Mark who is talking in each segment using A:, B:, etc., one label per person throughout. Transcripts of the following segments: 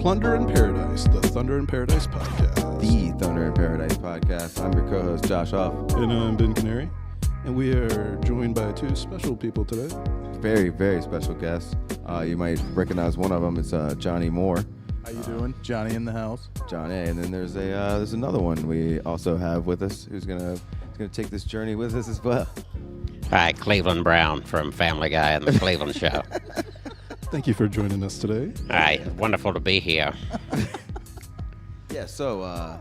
A: Plunder in Paradise, the Thunder in Paradise podcast.
B: The Thunder in Paradise podcast. I'm your co-host, Josh Huff.
A: And I'm Ben Canary. And we are joined by two special people today.
B: Very, very special guests. You might recognize one of them. It's Johnny Moore.
C: How you doing? Johnny in the house.
B: Johnny. And then there's another one we also have with us who's gonna take this journey with us as well.
D: Hi, Cleveland Brown from Family Guy and the Cleveland Show.
A: Thank you for joining us today.
D: Hi, wonderful to be here.
B: Yeah, so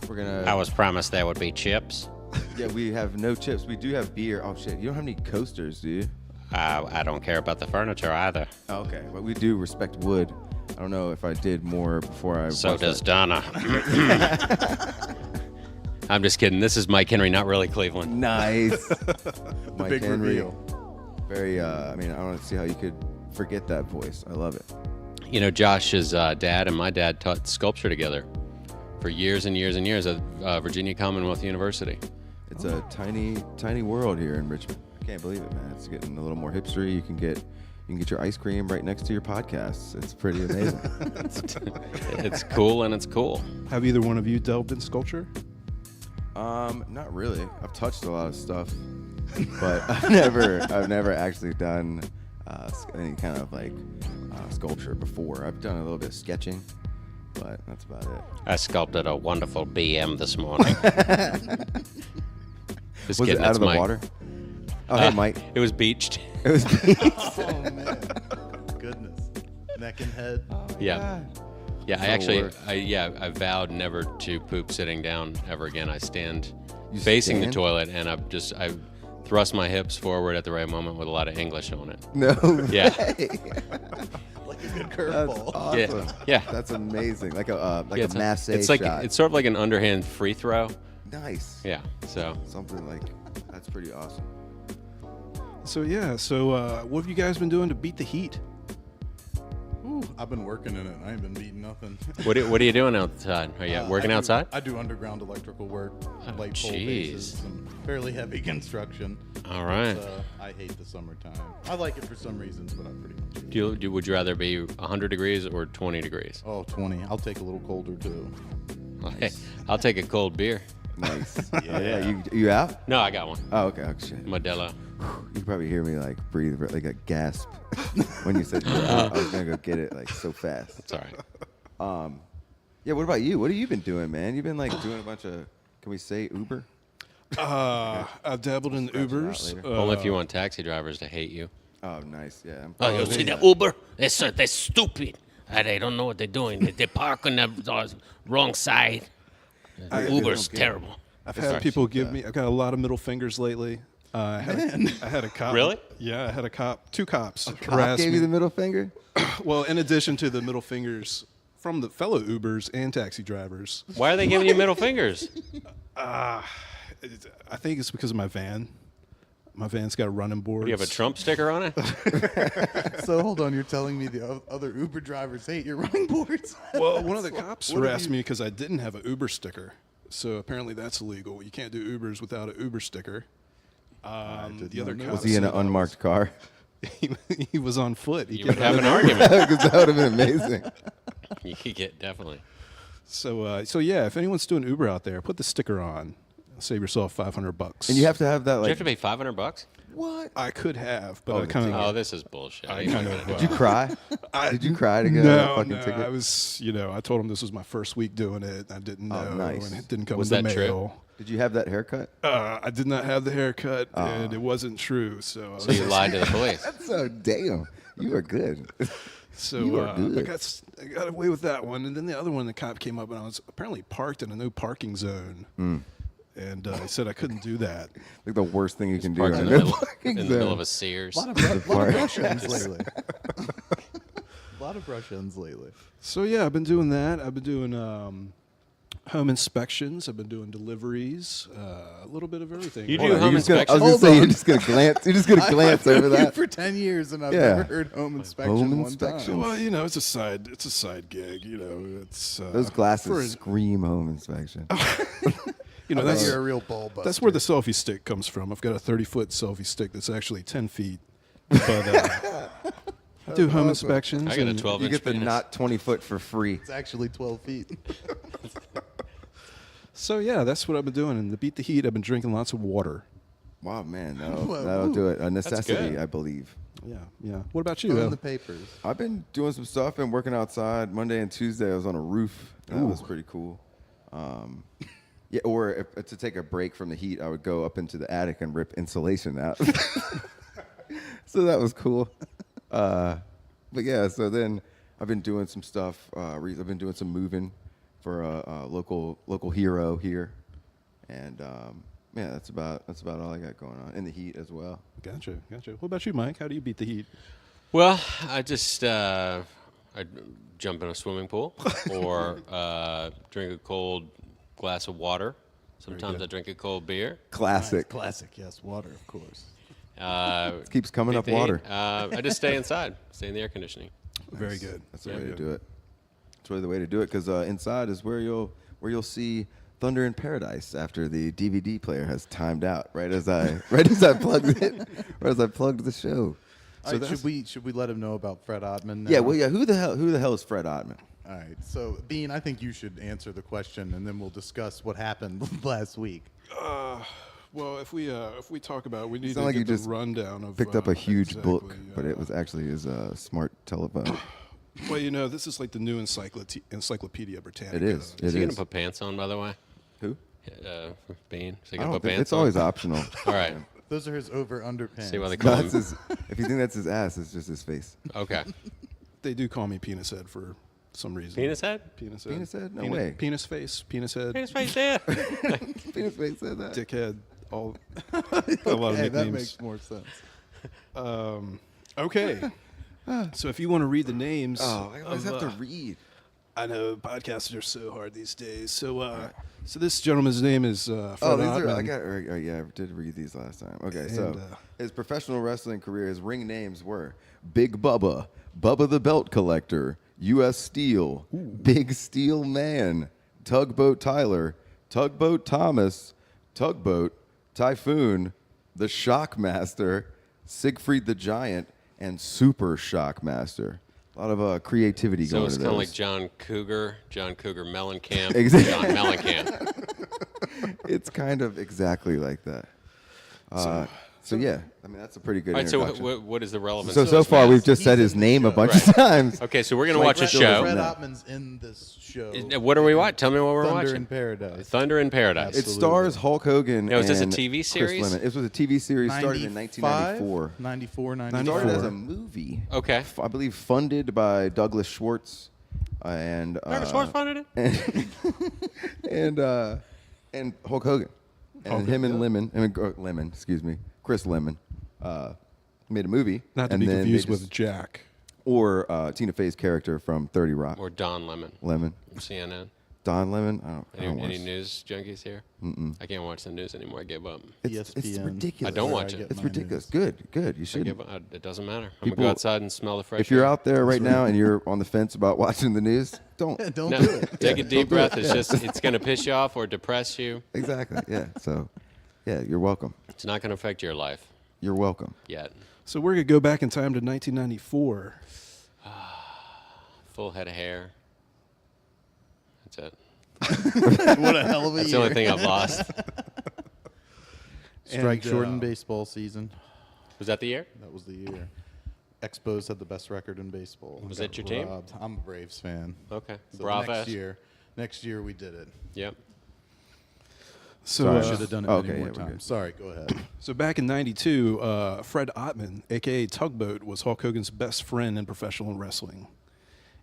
B: we're gonna...
D: I was promised there would be chips.
B: Yeah, we have no chips. We do have beer. Oh, shit. You don't have any coasters, do you?
D: I don't care about the furniture either.
B: Oh, okay. But we do respect wood. I don't know if I did more before I...
D: So does Donna. I'm just kidding. This is Mike Henry, not really Cleveland.
B: Nice.
C: The big
B: Henry.
C: reveal.
B: Very, I don't see how you could forget that voice. I love it.
D: You know, Josh's dad and my dad taught sculpture together for years and years and years at Virginia Commonwealth University.
B: It's a tiny, tiny world here in Richmond. I can't believe it, man. It's getting a little more hipstery. You can get your ice cream right next to your podcasts. It's pretty amazing.
D: It's cool and it's cool.
A: Have either one of you delved in sculpture?
B: Not really. I've touched a lot of stuff, but I've never actually done any kind of sculpture before. I've done a little bit of sketching, but that's about it.
D: I sculpted a wonderful BM this morning.
B: Was it out of the water? Oh, hey, Mike.
D: It was beached.
B: It was beached.
C: Oh, man. Goodness. Neck and head.
B: Oh,
D: Yeah.
B: God.
D: Yeah, I vowed never to poop sitting down ever again. I stand facing the toilet, and I thrust my hips forward at the right moment with a lot of English on it.
B: No
D: Yeah.
B: way.
C: Like a good
B: That's
C: curveball.
B: awesome.
D: Yeah.
B: That's amazing. Like a masse
D: it's like
B: shot.
D: it's sort of like an underhand free throw.
B: Nice.
D: Yeah. So
B: Something like that's pretty awesome.
A: So what have you guys been doing to beat the heat?
C: Ooh, I've been working in it. I ain't been beating nothing.
D: what are you doing outside? Are you working outside?
C: I do underground electrical work, light pole
D: jeez.
C: bases, some fairly heavy construction.
D: All right.
C: I hate the summertime. I like it for some reasons, but I pretty much hate it.
D: Would you rather be 100 degrees or 20 degrees?
C: Oh, 20. I'll take a little colder, too.
D: Hey, I'll take a cold beer.
B: Nice.
C: Yeah.
B: You out?
D: No, I got one.
B: Oh, okay. Oh, shit.
D: Modelo.
B: You could probably hear me breathe like a gasp when you said I was gonna go get it so fast.
D: It's all right.
B: Yeah. What about you? What have you been doing, man? You've been doing a bunch of, can we say Uber?
A: I've dabbled in Ubers.
D: Only if you want taxi drivers to hate you.
B: Oh, nice. Yeah.
D: Oh, you see the Uber? They're stupid. They don't know what they're doing. They park on the wrong side. Uber's terrible.
A: I've had people give me. I've got a lot of middle fingers lately. I had a cop.
D: Really?
A: Yeah, I had two cops
B: Cop
A: harass
B: gave
A: me.
B: you the middle finger?
A: Well, in addition to the middle fingers from the fellow Ubers and taxi drivers.
D: Why are they giving you middle fingers?
A: I think it's because of my van. My van's got running boards.
D: Do you have a Trump sticker on it?
C: So hold on, you're telling me the other Uber drivers hate your running boards?
A: Well, one of the cops harassed me because I didn't have an Uber sticker. So apparently that's illegal. You can't do Ubers without an Uber sticker. The other cop
B: Was he in an unmarked car?
A: he was on foot.
D: You would have an argument.
B: Because that would have been amazing.
D: You could get definitely.
A: So yeah, if anyone's doing Uber out there, put the sticker on. Save yourself $500.
B: And you have to have that
D: Do you have to pay $500?
B: What?
A: I could have, but
B: Oh,
A: I kind
D: Oh,
A: of.
D: this is bullshit.
B: Did you cry? Did you cry to get that
A: No,
B: fucking
A: no.
B: ticket?
A: I was, I told him this was my first week doing it. I didn't know,
B: Oh, nice.
A: and it didn't come
D: Was
A: in the
D: that true?
A: mail.
B: Did you have that haircut?
A: I did not have the haircut, and it wasn't true. So
D: you lied to the police.
B: So damn, you are good.
A: So
B: You are good.
A: I got away with that one, and then the other one, the cop came up, and I was apparently parked in a no parking zone, and he said I couldn't do that.
B: Like the worst thing you can do.
D: Parked in
B: on
D: the,
B: a
D: middle,
B: parking
D: in the middle
B: zone.
D: of a Sears.
C: A lot of brush ends lately. A lot of brush ends lately.
A: So yeah, I've been doing that. I've been doing home inspections. I've been doing deliveries. A little bit of everything.
D: You
B: Hold
D: do
B: on,
D: home
B: you're just gonna-
D: inspections?
B: I was gonna say
C: Hold
B: you're
C: on.
B: just gonna glance. You're just gonna glance
C: I've
B: over
C: known you
B: that.
C: for 10 years, and I've
B: Yeah.
C: never heard home inspection
B: Home
C: one
B: inspection.
C: time.
A: Well, it's a side gig. It's
B: Those glasses
A: for an-
B: scream home inspection.
C: I bet
A: that's
C: you're a real ball buster.
A: that's where the selfie stick comes from. I've got a 30-foot selfie stick that's actually 10 feet. But I do home
C: awesome.
A: inspections.
D: I got a
A: and-
D: 12
B: You
D: inch
B: get the
D: penis.
B: not 20 foot for free.
C: It's actually 12 feet.
A: So yeah, that's what I've been doing. And to beat the heat, I've been drinking lots of water.
B: Wow, man,
C: Whoa.
B: that'll do it. A necessity,
D: good.
B: I believe.
A: Yeah, yeah. What about you?
C: On
A: Al?
C: the papers.
B: I've been doing some stuff and working outside. Monday and Tuesday, I was on a roof. That was pretty cool. Yeah, or if, to take a break from the heat, I would go up into the attic and rip insulation out. So that was cool. But yeah, so then I've been doing some stuff. I've been doing some moving for a local hero here, and yeah, that's about all I got going on in the heat as well.
A: Gotcha. What about you, Mike? How do you beat the heat?
D: Well, I just I jump in a swimming pool or drink a cold glass of water. Sometimes I drink a cold beer.
B: Classic.
C: Classic, yes. Water, of course.
B: Keeps coming
D: Beat
B: up
D: the heat.
B: water.
D: I just stay inside, stay in the air conditioning.
A: Very good.
B: That's the way to do it. That's really the way to do it, because inside is where you'll see Thunder in Paradise after the DVD player has timed out. Right as I plugged it, right as I plugged the show.
C: So should we let him know about Fred Ottman now?
B: Yeah, well, yeah. Who the hell is Fred Ottman?
C: All right. So, Bean, I think you should answer the question, and then we'll discuss what happened last week.
A: Well, if we talk about, we need
B: It's
A: to
B: not like
A: get
B: you
A: the
B: just
A: rundown of.
B: Picked up a huge
A: exactly,
B: book, but it was actually his smart telephone.
A: Well, this is like the new Encyclopedia Britannica.
B: It is.
D: Is
B: It
D: he gonna
B: is.
D: put pants on, by the way?
B: Who?
D: Bean. Is he
B: I
D: gonna
B: don't
D: put
B: think,
D: pants
B: it's
D: on?
B: always optional.
D: All right.
C: Those are his over-under pants.
D: See why they call
B: No,
D: him.
B: that's his, if you think that's his ass, it's just his face.
D: Okay.
A: They do call me Penis Head for some reason.
D: Penis head?
A: Penis Head.
B: Penis head? No way.
A: Penis Face. Penis Head.
D: Penis face there.
B: Penis face said that.
A: Dickhead. All. A lot of
C: Hey, that
A: nicknames.
C: makes more sense.
A: Okay. So if you want to read the names,
B: Oh, I always
A: of,
B: have to read.
A: I know podcasts are so hard these days. So, so this gentleman's name is Fred
B: Oh, these
A: Ottman.
B: yeah, I did read these last time. Okay, so
A: And,
B: his professional wrestling career, his ring names were Big Bubba, Bubba the Belt Collector, U.S. Steel, Big Steel Man, Tugboat Tyler, Tugboat Thomas, Tugboat, Typhoon, the Shockmaster, Siegfried the Giant, and Super Shockmaster. A lot of creativity
D: So
B: going
D: it's
B: into
D: kind of
B: those.
D: like John Cougar Mellencamp.
B: Exactly.
D: John Mellencamp.
B: It's kind of exactly like that. So yeah, I mean that's a pretty good
D: All right. So
B: introduction.
D: what is the relevance?
B: So
D: of
B: so
D: this
B: far
D: match?
B: we've just
C: He's
B: said
C: in
B: his
C: the
B: name a
C: show.
B: bunch of
D: Right.
B: times.
D: Okay, so we're gonna watch a
C: Fred
D: show.
C: Fred
B: No.
C: Ottman's in this show.
D: What are we watching? Tell me what we're
C: Thunder
D: watching.
C: in Paradise.
D: Thunder in Paradise.
B: It
C: Absolutely.
B: stars Hulk Hogan.
D: Now, is this a
B: and
D: TV
B: Chris
D: series?
B: Lemon. It was a TV series started in 1994.
C: 94,
B: Started as
C: 94.
B: a movie.
D: Okay.
B: I believe funded by Douglas Schwartz and
D: Douglas Schwartz funded it?
B: and Hulk Hogan. And him and Lemon, excuse me, Chris Lemon, made a movie.
A: Not to
B: and
A: be
B: then they
A: confused
B: just-
A: with Jack.
B: or Tina Fey's character from 30 Rock.
D: Or Don Lemon
B: Lemon.
D: from CNN.
B: Don Lemon? I don't
D: Any
B: watch.
D: news junkies here? I can't watch the news anymore. I gave up.
B: It's
C: ESPN.
B: ridiculous.
D: I don't
C: Where
D: watch
C: I
D: it.
C: get
B: It's
C: my
B: ridiculous.
C: news.
B: Good. You
D: I
B: shouldn't.
D: give up. It doesn't matter. I'm
B: People-
D: gonna go outside and smell the fresh
B: If you're
D: air.
B: out there right now and you're on the fence about watching the news, don't.
C: Don't
D: No,
C: do it.
D: take a deep
B: do
D: breath.
B: it.
D: It's gonna piss you off or depress you.
B: Exactly. Yeah. So, yeah, you're welcome.
D: It's not gonna affect your life
B: You're welcome.
D: yet.
A: So we're gonna go back in time to 1994.
D: Full head of hair. That's it.
C: What a hell of a
D: That's the
C: year.
D: only thing I've lost.
C: Strike
A: And,
C: shortened baseball season.
D: Was that the year?
C: That was the year. Expos had the best record in baseball.
D: Was
C: Got
D: that your team?
C: robbed. I'm a Braves fan.
D: Okay.
C: So
D: Bravo.
C: next year we did it.
D: Yep.
A: So,
B: Sorry.
C: Should have done it
B: Okay,
C: many more
B: yeah, we're
C: times.
B: good.
C: Sorry, go ahead.
A: so back in '92, Fred Ottman, aka Tugboat, was Hulk Hogan's best friend in professional wrestling,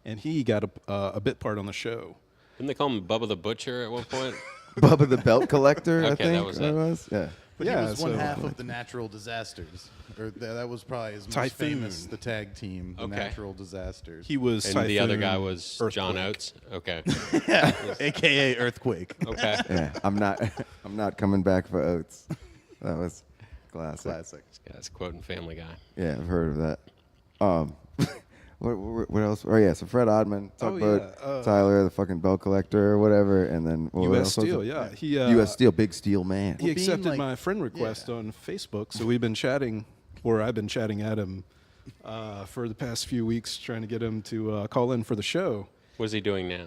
A: and he got a bit part on the show.
D: Didn't they call him Bubba the Butcher at one point?
B: Bubba the Belt Collector, I
D: Okay,
B: think.
D: that was it.
B: was? Yeah.
C: But
A: Yeah,
C: he was one
A: so-
C: half of the Natural Disasters. Or that was probably his most
A: Typhoon.
C: famous, the tag team, the
D: Okay.
C: Natural Disasters.
A: He was
D: And the other guy
A: Typhoon,
D: was John
A: Earthquake.
D: Oates. Okay.
C: AKA Earthquake.
D: Okay.
B: Yeah. I'm not coming back for Oates. That was classic.
C: Classic.
D: This guy's quoting Family Guy.
B: Yeah, I've heard of that. What else? Oh yeah, so Fred Ottman,
A: Oh,
B: Tugboat,
A: yeah,
B: Tyler, the fucking belt collector or whatever, and then what
A: U.S.
B: else was
A: Steel.
B: it?
A: Yeah, he
B: U.S. Steel, Big Steel Man.
A: He
C: Well, being
A: accepted
C: like-
A: my friend request
C: yeah.
A: on Facebook, so we've been chatting, or I've been chatting at him for the past few weeks, trying to get him to call in for the show.
D: What's he doing now?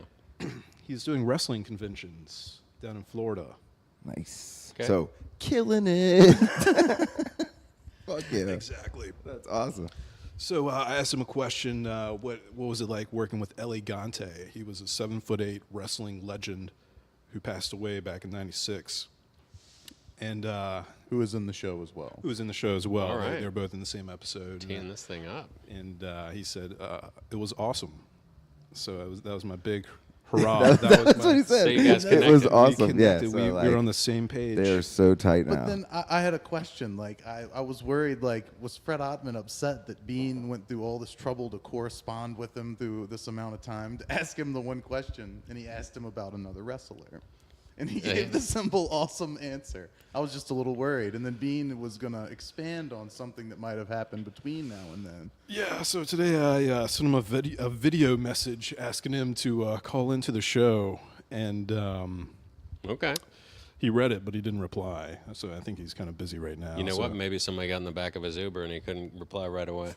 A: He's doing wrestling conventions down in Florida.
B: Nice.
D: Okay.
B: So, killing it. Fuck yeah.
A: Exactly.
B: That's awesome.
A: So I asked him a question. What was it like working with Elegante? He was a 7'8" wrestling legend who passed away back in '96, and
C: Who was in the show as well.
A: who was in the show as well.
D: All right.
A: They were both in the same episode.
D: Teeing this thing up.
A: And he said it was awesome. So that was my big hurrah.
B: That's what he
D: So
B: said.
D: you guys
B: It was
D: connected.
B: awesome. Yeah.
A: Connected.
B: So,
A: we
B: like,
A: were on the same page.
B: they are so tight now.
C: But then I had a question. Like, I was worried, like, was Fred Ottman upset that Bean went through all this trouble to correspond with him through this amount of time to ask him the one question, and he asked him about another wrestler? And he gave the simple, awesome answer. I was just a little worried. And then Bean was going to expand on something that might have happened between now and then.
A: Yeah, so today I sent him a video message asking him to call into the show, and
D: Okay.
A: he read it, but he didn't reply. So I think he's kind of busy right now.
D: You know
A: so-
D: what? Maybe somebody got in the back of his Uber and he couldn't reply right away.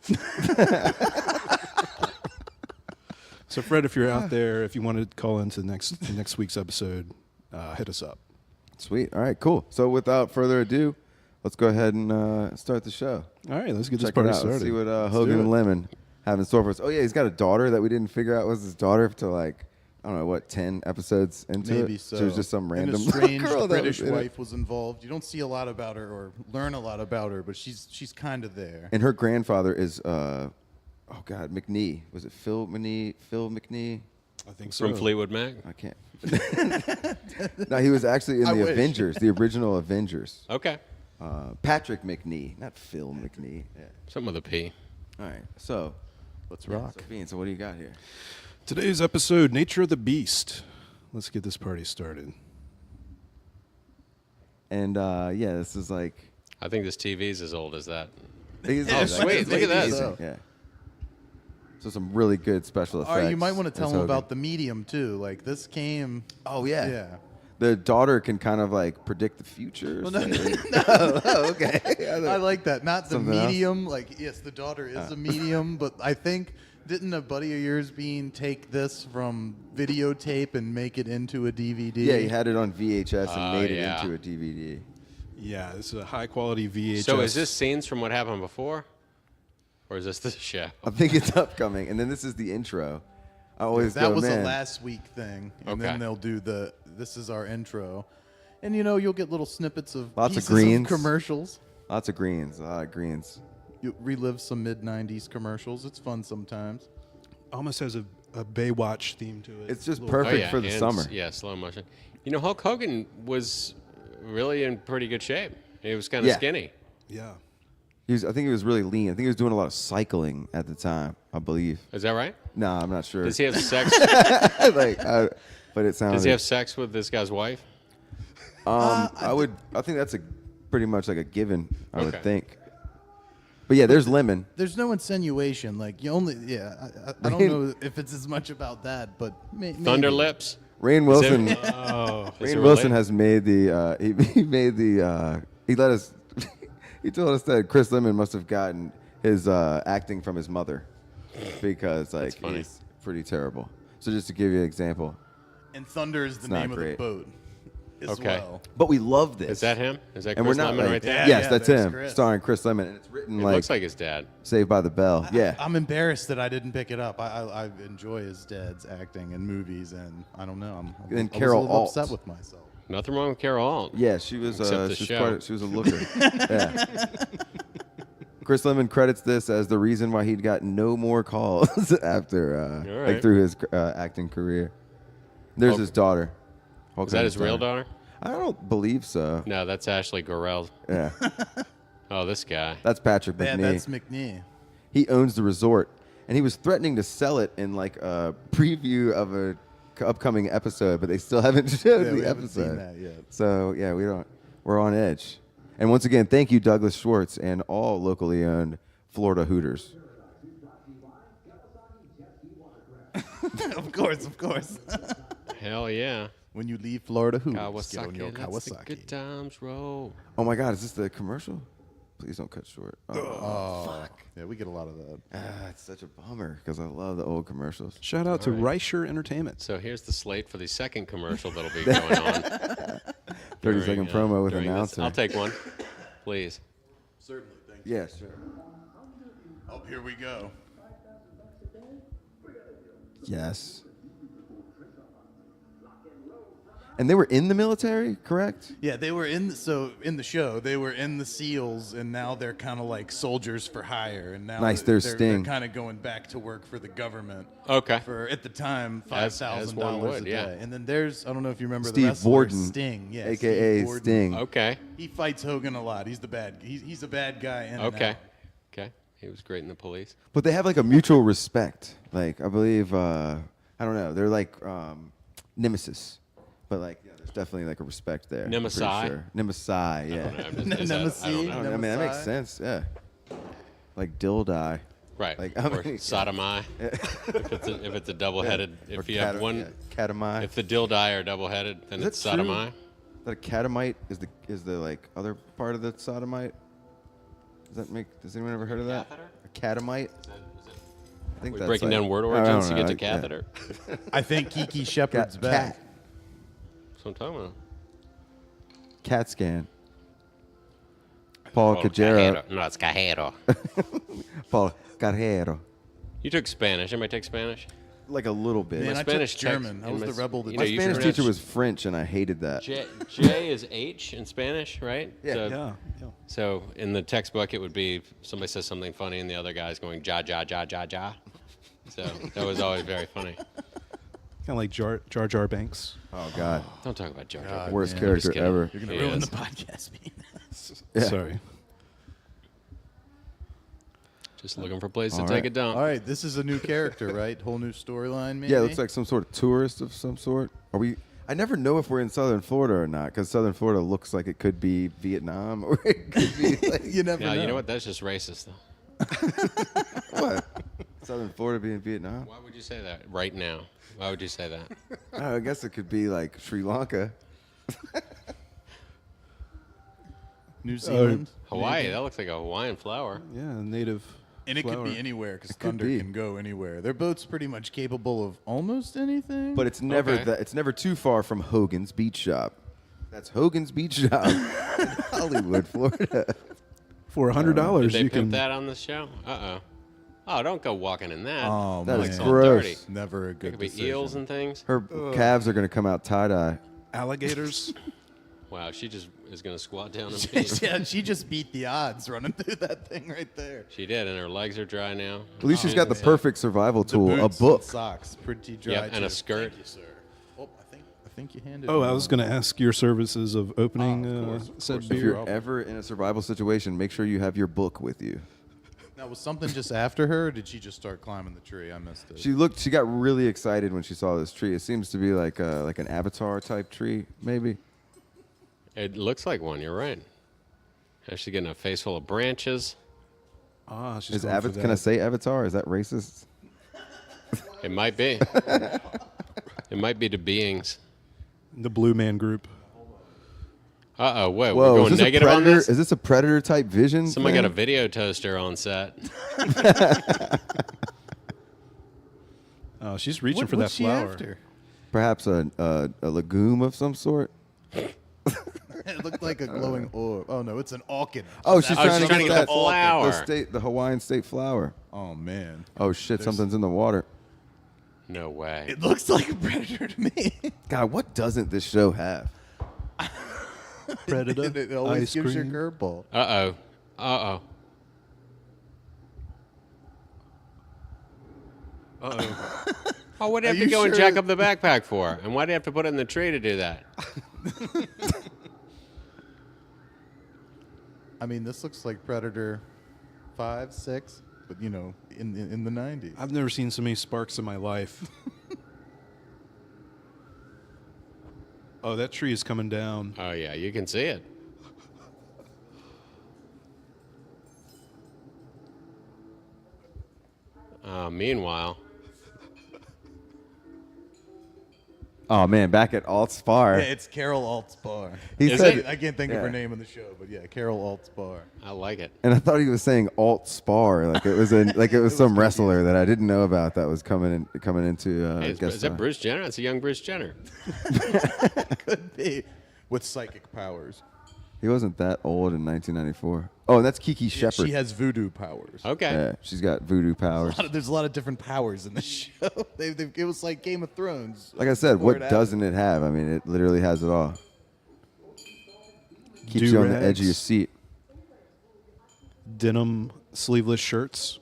A: So Fred, if you're out there, if you want to call into next week's episode, hit us up.
B: Sweet. All right, cool. So without further ado, let's go ahead and start the show.
A: All right, let's get this
B: Check it
A: party
B: out.
A: started.
B: Let's see what Hogan and Lemon have in store for us. Oh, yeah, he's got a daughter that we didn't figure out was his daughter to, like, I don't know, what, 10 episodes into it?
C: Maybe so.
B: She was just some random
C: and a strange
B: girl that
C: British
B: was in it.
C: wife was involved. You don't see a lot about her or learn a lot about her, but she's kind of there.
B: And her grandfather is, oh, God, McNee. Was it Phil McNee? Phil McNee?
A: I think so.
D: From Fleetwood Mac?
B: I can't. No, he was actually in
C: I
B: the
C: wish.
B: Avengers, the original Avengers.
D: Okay.
B: Patrick McNee, not Phil McNee. Yeah.
D: Something with a P.
B: All right, so
C: Let's rock.
B: So, Bean, so what do you got here?
A: Today's episode, Nature of the Beast. Let's get this party started.
B: And yeah, this is like.
D: I think this TV's as old as that.
B: Oh,
D: sweet. Look at that.
B: Amazing. Yeah. So some really good special effects.
C: You might want to tell
B: as
C: them
B: Hogan.
C: about the medium, too. Like, this came...
B: Oh, yeah.
C: Yeah.
B: The daughter can kind of like predict the future.
C: Well, no,
B: Oh, okay.
C: I like that. Not the
B: Something else?
C: medium. Like, yes, the daughter is a medium, but I think, didn't a buddy of yours, Bean, take this from videotape and make it into a DVD?
B: Yeah, he had it on VHS and made
D: yeah.
B: it into a DVD.
A: Yeah, this is a high quality VHS.
D: So is this scenes from what happened before? Or is this the show?
B: I think it's upcoming. And then this is the intro. I always
C: That
B: go,
C: was
B: man.
C: a last week thing, and
D: Okay.
C: then they'll do this is our intro. And, you know, you'll get little snippets of
B: Lots of
C: pieces
B: greens.
C: commercials.
B: Lots of greens. A lot of greens.
C: You relive some mid-'90s commercials. It's fun sometimes.
A: almost has a Baywatch theme to it.
B: It's just
A: Little-
B: perfect for the
D: and
B: summer.
D: Yeah, slow motion. You know, Hulk Hogan was really in pretty good shape. He was kind of
B: Yeah.
D: skinny.
A: Yeah.
B: I think he was really lean. I think he was doing a lot of cycling at the time, I believe.
D: Is that right?
B: No, I'm not sure.
D: Does he have sex?
B: But it sounds.
D: Does he have sex with this guy's wife?
B: I think that's pretty much like a given. I would
D: Okay.
B: think. But yeah, there's Lemon.
C: There's no insinuation. Like, you only, I don't know if it's as much about that, but maybe.
D: Thunder Lips?
B: Rainn Wilson.
A: Oh,
D: Is it
B: Rainn Wilson
D: related?
B: has made the. He made the. He let us. He told us that Chris Lemon must have gotten his acting from his mother, because like
D: funny.
B: he's pretty terrible. So just to give you an example,
C: And Thunder is the
B: not
C: name of the
B: great.
C: boat as
D: Okay.
C: well.
B: but we love this.
D: Is that him? Is that
B: And
D: Chris
B: we're not
D: Lemon
B: like,
D: right there?
C: Yeah,
B: yes, that's
C: there's
B: him,
C: Chris.
B: starring Chris Lemon, and it's written
D: It
B: like
D: looks like his dad.
B: Saved by the Bell. Yeah.
C: I'm embarrassed that I didn't pick it up. I enjoy his dad's acting in movies, and I don't know. I
B: And
C: was
B: Carol
C: a little
B: Alt.
C: upset with myself.
D: Nothing wrong with Carol Alt.
B: Yeah, she was.
D: Except the
B: She was,
D: show.
B: she was a looker. Yeah. Chris Lemon credits this as the reason why he'd got no more calls after,
D: All right.
B: like through his acting career. There's
D: Hulk-
B: his daughter. Hulk
D: Is that his
B: Hogan's
D: real daughter?
B: I don't believe so.
D: No, that's Ashley Gorel.
B: Yeah,
D: Oh, this guy.
B: that's Patrick
C: Yeah,
B: McNee.
C: that's McNee.
B: He owns the resort, and he was threatening to sell it in like a preview of a upcoming episode, but they still haven't showed
C: Yeah,
B: the
C: we haven't
B: episode.
C: seen that yet.
B: So yeah, we're on edge. And once again, thank you, Douglas Schwartz, and all locally owned Florida Hooters.
C: Of course.
D: Hell yeah.
C: When you leave Florida, who get on
D: Kawasaki,
C: your
D: let's the good
C: Kawasaki?
D: times roll.
B: Oh my God, is this the commercial? Please don't cut short.
C: Fuck. Yeah, we get a lot of that.
B: It's such a bummer because I love the old commercials.
A: Shout out to Reicher Entertainment.
D: So here's the slate for the second commercial that'll be going on.
B: 30-second promo with
D: during this.
B: announcer.
D: I'll take one, please.
C: Certainly, thank you.
B: Yeah, sure.
C: Oh, here we go.
B: Yes. And they were in the military, correct?
C: Yeah, they were in the show. They were in the SEALs, and now they're kind of like soldiers for hire. And now
B: Nice,
C: they're
B: Sting.
C: kind of going back to work for the government.
D: Okay.
C: For at the time
D: As one
C: $5,000
D: would,
C: a day.
D: yeah.
C: And then there's I don't know if you remember the
B: Steve
C: wrestler
B: Borden,
C: Sting, yeah,
B: a.k.a.
C: Steve Borden.
B: Sting.
D: Okay.
C: He fights Hogan a lot. He's the bad. He's a bad guy. In and
D: Okay.
C: out.
D: Okay. He was great in the police.
B: But they have like a mutual respect. Like I believe, I don't know. They're like nemesis, but like yeah, there's definitely like a respect there. I'm pretty
D: Nemesis?
B: Sure. Nemesis, yeah.
C: Nemesis.
D: I don't know.
B: I mean that makes sense. Yeah. Like Dildai.
D: Right.
B: Like, I
D: or
B: mean-
D: sodomi. if it's a double-headed,
B: Or
D: if you have one,
B: catamite.
D: if the dildi are double-headed, then
B: Is
D: it's
B: that true?
D: sodomi.
B: That a catamite is the like other part of the sodomite? Does anyone ever heard of that?
D: Catheter?
B: A catamite? I think
D: We're
B: that's
D: breaking
B: like,
D: down word
B: I don't
D: origins to
B: know,
D: get to
B: like, yeah.
D: catheter.
C: I think Kiki Shepard's back.
B: Cat.
D: That's what I'm talking about.
B: Cat scan. Paul
D: Oh,
B: Cajero.
D: cajero. No, it's cajero.
B: Paul Carrero.
D: You took Spanish. Anybody take Spanish?
B: Like a little bit.
C: Man,
D: My
C: I took
D: Spanish
C: German.
D: text
C: I was
D: in
C: the
D: my-
C: rebel that
D: you
B: My
D: know, you
B: Spanish
D: pronounce
B: teacher was French, and I hated that.
D: J is H in Spanish, right?
B: Yeah.
D: So,
A: Yeah.
D: So in the textbook, it would be somebody says something funny, and the other guy's going ja ja ja ja ja. So that was always very funny.
A: Kind of like Jar Jar Banks.
B: Oh God,
D: Don't talk about Jar Jar.
B: worst
C: man.
B: character
D: kidding.
B: ever.
C: You're gonna
D: He
C: ruin
D: is.
C: the podcast, man.
B: Yeah.
A: Sorry.
D: Just looking for a place to
B: All
D: take
B: right.
D: a dump.
C: All right, this is a new character, right? Whole new storyline, maybe.
B: Yeah, it looks like some sort of tourist of some sort. Are we? I never know if we're in Southern Florida or not, because Southern Florida looks like it could be Vietnam or it could be like
C: you never
D: No,
C: know.
D: you know what? That's just racist, though.
B: what? Southern Florida being Vietnam?
D: Why would you say that right now? Why would you say that?
B: I guess it could be like Sri Lanka.
C: New Zealand,
D: Hawaii. That looks like a Hawaiian flower.
A: Yeah, native.
C: and it could
A: flower.
C: be anywhere because
B: It could
C: Thunder
B: be.
C: can go anywhere. Their boat's pretty much capable of almost anything.
B: But it's never
D: Okay.
B: that. It's never too far from Hogan's Beach Shop. That's Hogan's Beach Shop in Hollywood, Florida.
A: For
D: Did
A: $100,
D: they
A: you
D: pimp
A: can.
D: that on the show? Uh-oh. Oh, don't go walking in that.
C: oh
B: That
C: man,
B: is
D: all
B: gross.
D: dirty.
C: never a
D: There
C: good
D: could be
C: decision.
D: eels and things.
B: Her calves are gonna come out tie dye.
A: Alligators.
D: Wow, she just is going to squat down and pee.
C: Yeah, she just beat the odds running through that thing right there.
D: She did, and her legs are dry now.
B: At least she's got the
D: man.
B: perfect survival
C: The
B: tool, a
C: boots
B: book.
C: and socks, pretty dry.
D: Yep, and a
C: too.
D: skirt.
C: Thank you, sir. Oh, I think you handed.
A: Oh,
C: me
A: I was
C: one.
A: going to ask your services of opening
C: of
A: said
C: course.
B: If
A: beer.
B: you're ever in a survival situation, make sure you have your book with you.
C: Now, was something just after her, or did she just start climbing the tree? I missed it.
B: She got really excited when she saw this tree. It seems to be like an avatar type tree, maybe.
D: It looks like one. You're right. She's getting a face full of branches.
A: Ah, she's
B: Is
A: going for
B: Can I
A: that.
B: say avatar? Is that racist?
D: It might be. It might be to beings.
A: The Blue Man Group.
D: Uh-oh, wait,
B: Whoa,
D: we're
B: is
D: going
B: this a
D: negative on
B: predator?
D: this?
B: Is this a predator type vision?
D: Somebody
B: thing?
D: got a video toaster on set.
A: Oh, she's reaching
C: What-
A: for that
C: what's she
A: flower.
C: after?
B: Perhaps a legume of some sort.
C: It looked like a glowing orb. Oh no, it's an orchid.
B: Oh, she's
D: Oh,
B: trying
D: she's
B: to
D: trying
B: get
D: to get
B: that
D: the flower.
B: the Hawaiian state flower.
C: Oh man,
B: Oh shit, something's in the water.
D: No way.
C: it looks like a predator to me.
B: God, what doesn't this show have?
A: Predator.
C: it always
A: ice
C: gives
A: cream.
C: you a curveball.
D: Uh-oh. Uh-oh.
A: Uh-oh.
D: Oh, what do you have
C: Are
D: to
C: you
D: go and
C: sure-
D: jack up the backpack for? And why do you have to put it in the tree to do that?
C: I mean, this looks like Predator 5, 6, but you know, in the 90s.
A: I've never seen so many sparks in my life. Oh, that tree is coming down.
D: Oh, yeah, you can see it. Meanwhile,
B: Oh man, back at Alt Spar.
C: Yeah, it's Carol Altspar.
B: He
D: Is
B: said,
D: it?
C: I can't think of her
B: Yeah.
C: name in the show, but yeah, Carol Altspar.
D: I like it.
B: and I thought he was saying Alt Spar, like it was some wrestler that I didn't know about that was coming into.
D: Hey,
B: guest
D: is that
B: star.
D: Bruce Jenner? That's a young Bruce Jenner.
C: Could be with psychic powers.
B: He wasn't that old in 1994. Oh, and that's Kiki Shepard.
C: She has voodoo powers.
D: Okay.
B: Yeah, she's got voodoo powers.
C: There's a lot of different powers in the show. It was like Game of Thrones.
B: Like I said,
C: before
B: what
C: it
B: doesn't it have? I mean, it literally has it all. Keeps you on the edge of your
A: Do-rags.
B: seat.
A: Denim sleeveless shirts.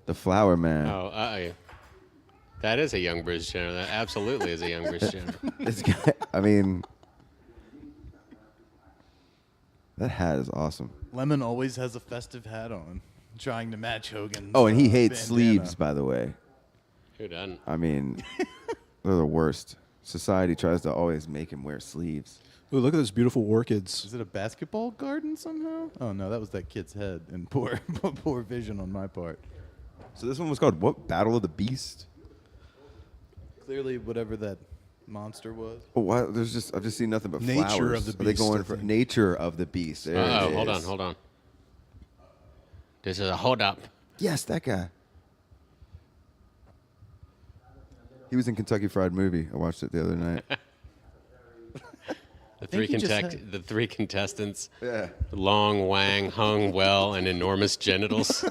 B: The Flower Man.
D: Oh, that is a young Bruce Jenner. That absolutely is a young Bruce Jenner.
B: This guy, I mean, that hat is awesome.
C: Lemon always has a festive hat on, trying to match Hogan's.
B: Oh, and he hates
C: bandana.
B: sleeves, by the way.
D: Who doesn't?
B: I mean, they're the worst. Society tries to always make him wear sleeves.
A: Ooh, look at those beautiful orchids.
C: Is it a basketball garden somehow? Oh no, that was that kid's head, and poor vision on my part.
B: So this one was called what? Battle of the Beast?
C: Clearly, whatever that monster was.
B: Oh, why? I've just seen nothing but
A: Nature
B: flowers.
A: of the
B: Are they
A: beast,
B: going
A: I
B: for
A: think.
B: nature of the beast? There it
D: Hold
B: is.
D: on. This is a hold up.
B: Yes, that guy. He was in Kentucky Fried Movie. I watched it the other night.
D: The three contestants,
B: Yeah.
D: long wang, hung well, and enormous genitals.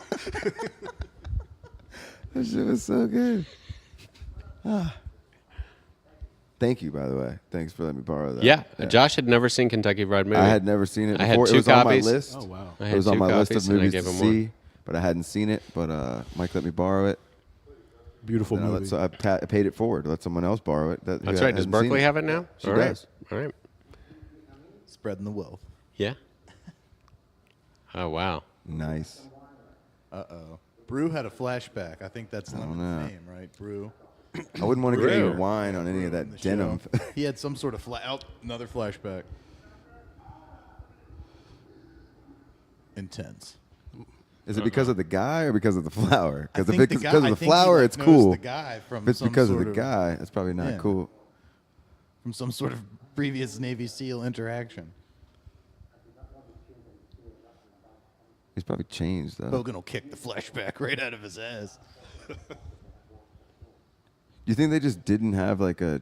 B: That shit was so good. Thank you, by the way. Thanks for letting me borrow that.
D: Yeah, Josh had never seen Kentucky Fried Movie.
B: I had never seen it
D: I had
B: before.
D: two
B: It was on my
D: copies.
B: list.
A: Oh, wow.
D: I
B: It
D: had
B: was on
D: two
B: my list
D: copies,
B: of
D: and I
B: movies
D: gave
B: to
D: him
B: see,
D: one.
B: but I hadn't seen it. But Mike let me borrow it.
A: Beautiful
B: And
A: movie.
B: I paid it forward to let someone else borrow it.
D: That's right. Does Berkeley have it now?
B: She
D: All right.
B: does.
D: All right.
C: Spreading the wealth.
D: Yeah. Oh wow.
B: Nice.
C: Brew had a flashback. I think that's Lemon's
B: know.
C: name, right? Brew.
B: I wouldn't want to get any
D: Brew.
B: wine on any of
C: in the
B: that denim.
C: show. He had some sort of another flashback.
B: Is
C: Intense.
B: it because of the guy or because of the flower?
C: I
B: Because if
C: think
B: it's
C: the guy-
B: because
C: I
B: of the
C: think he,
B: flower,
C: like,
B: it's
C: noticed
B: cool.
C: The guy from
B: If it's
C: some
B: because of
C: sort
B: the guy, it's probably not
C: Yeah.
B: cool.
C: from some sort of previous Navy SEAL interaction.
B: He's probably changed though.
C: Hogan will kick the flashback right out of his ass.
B: You think they just didn't have like a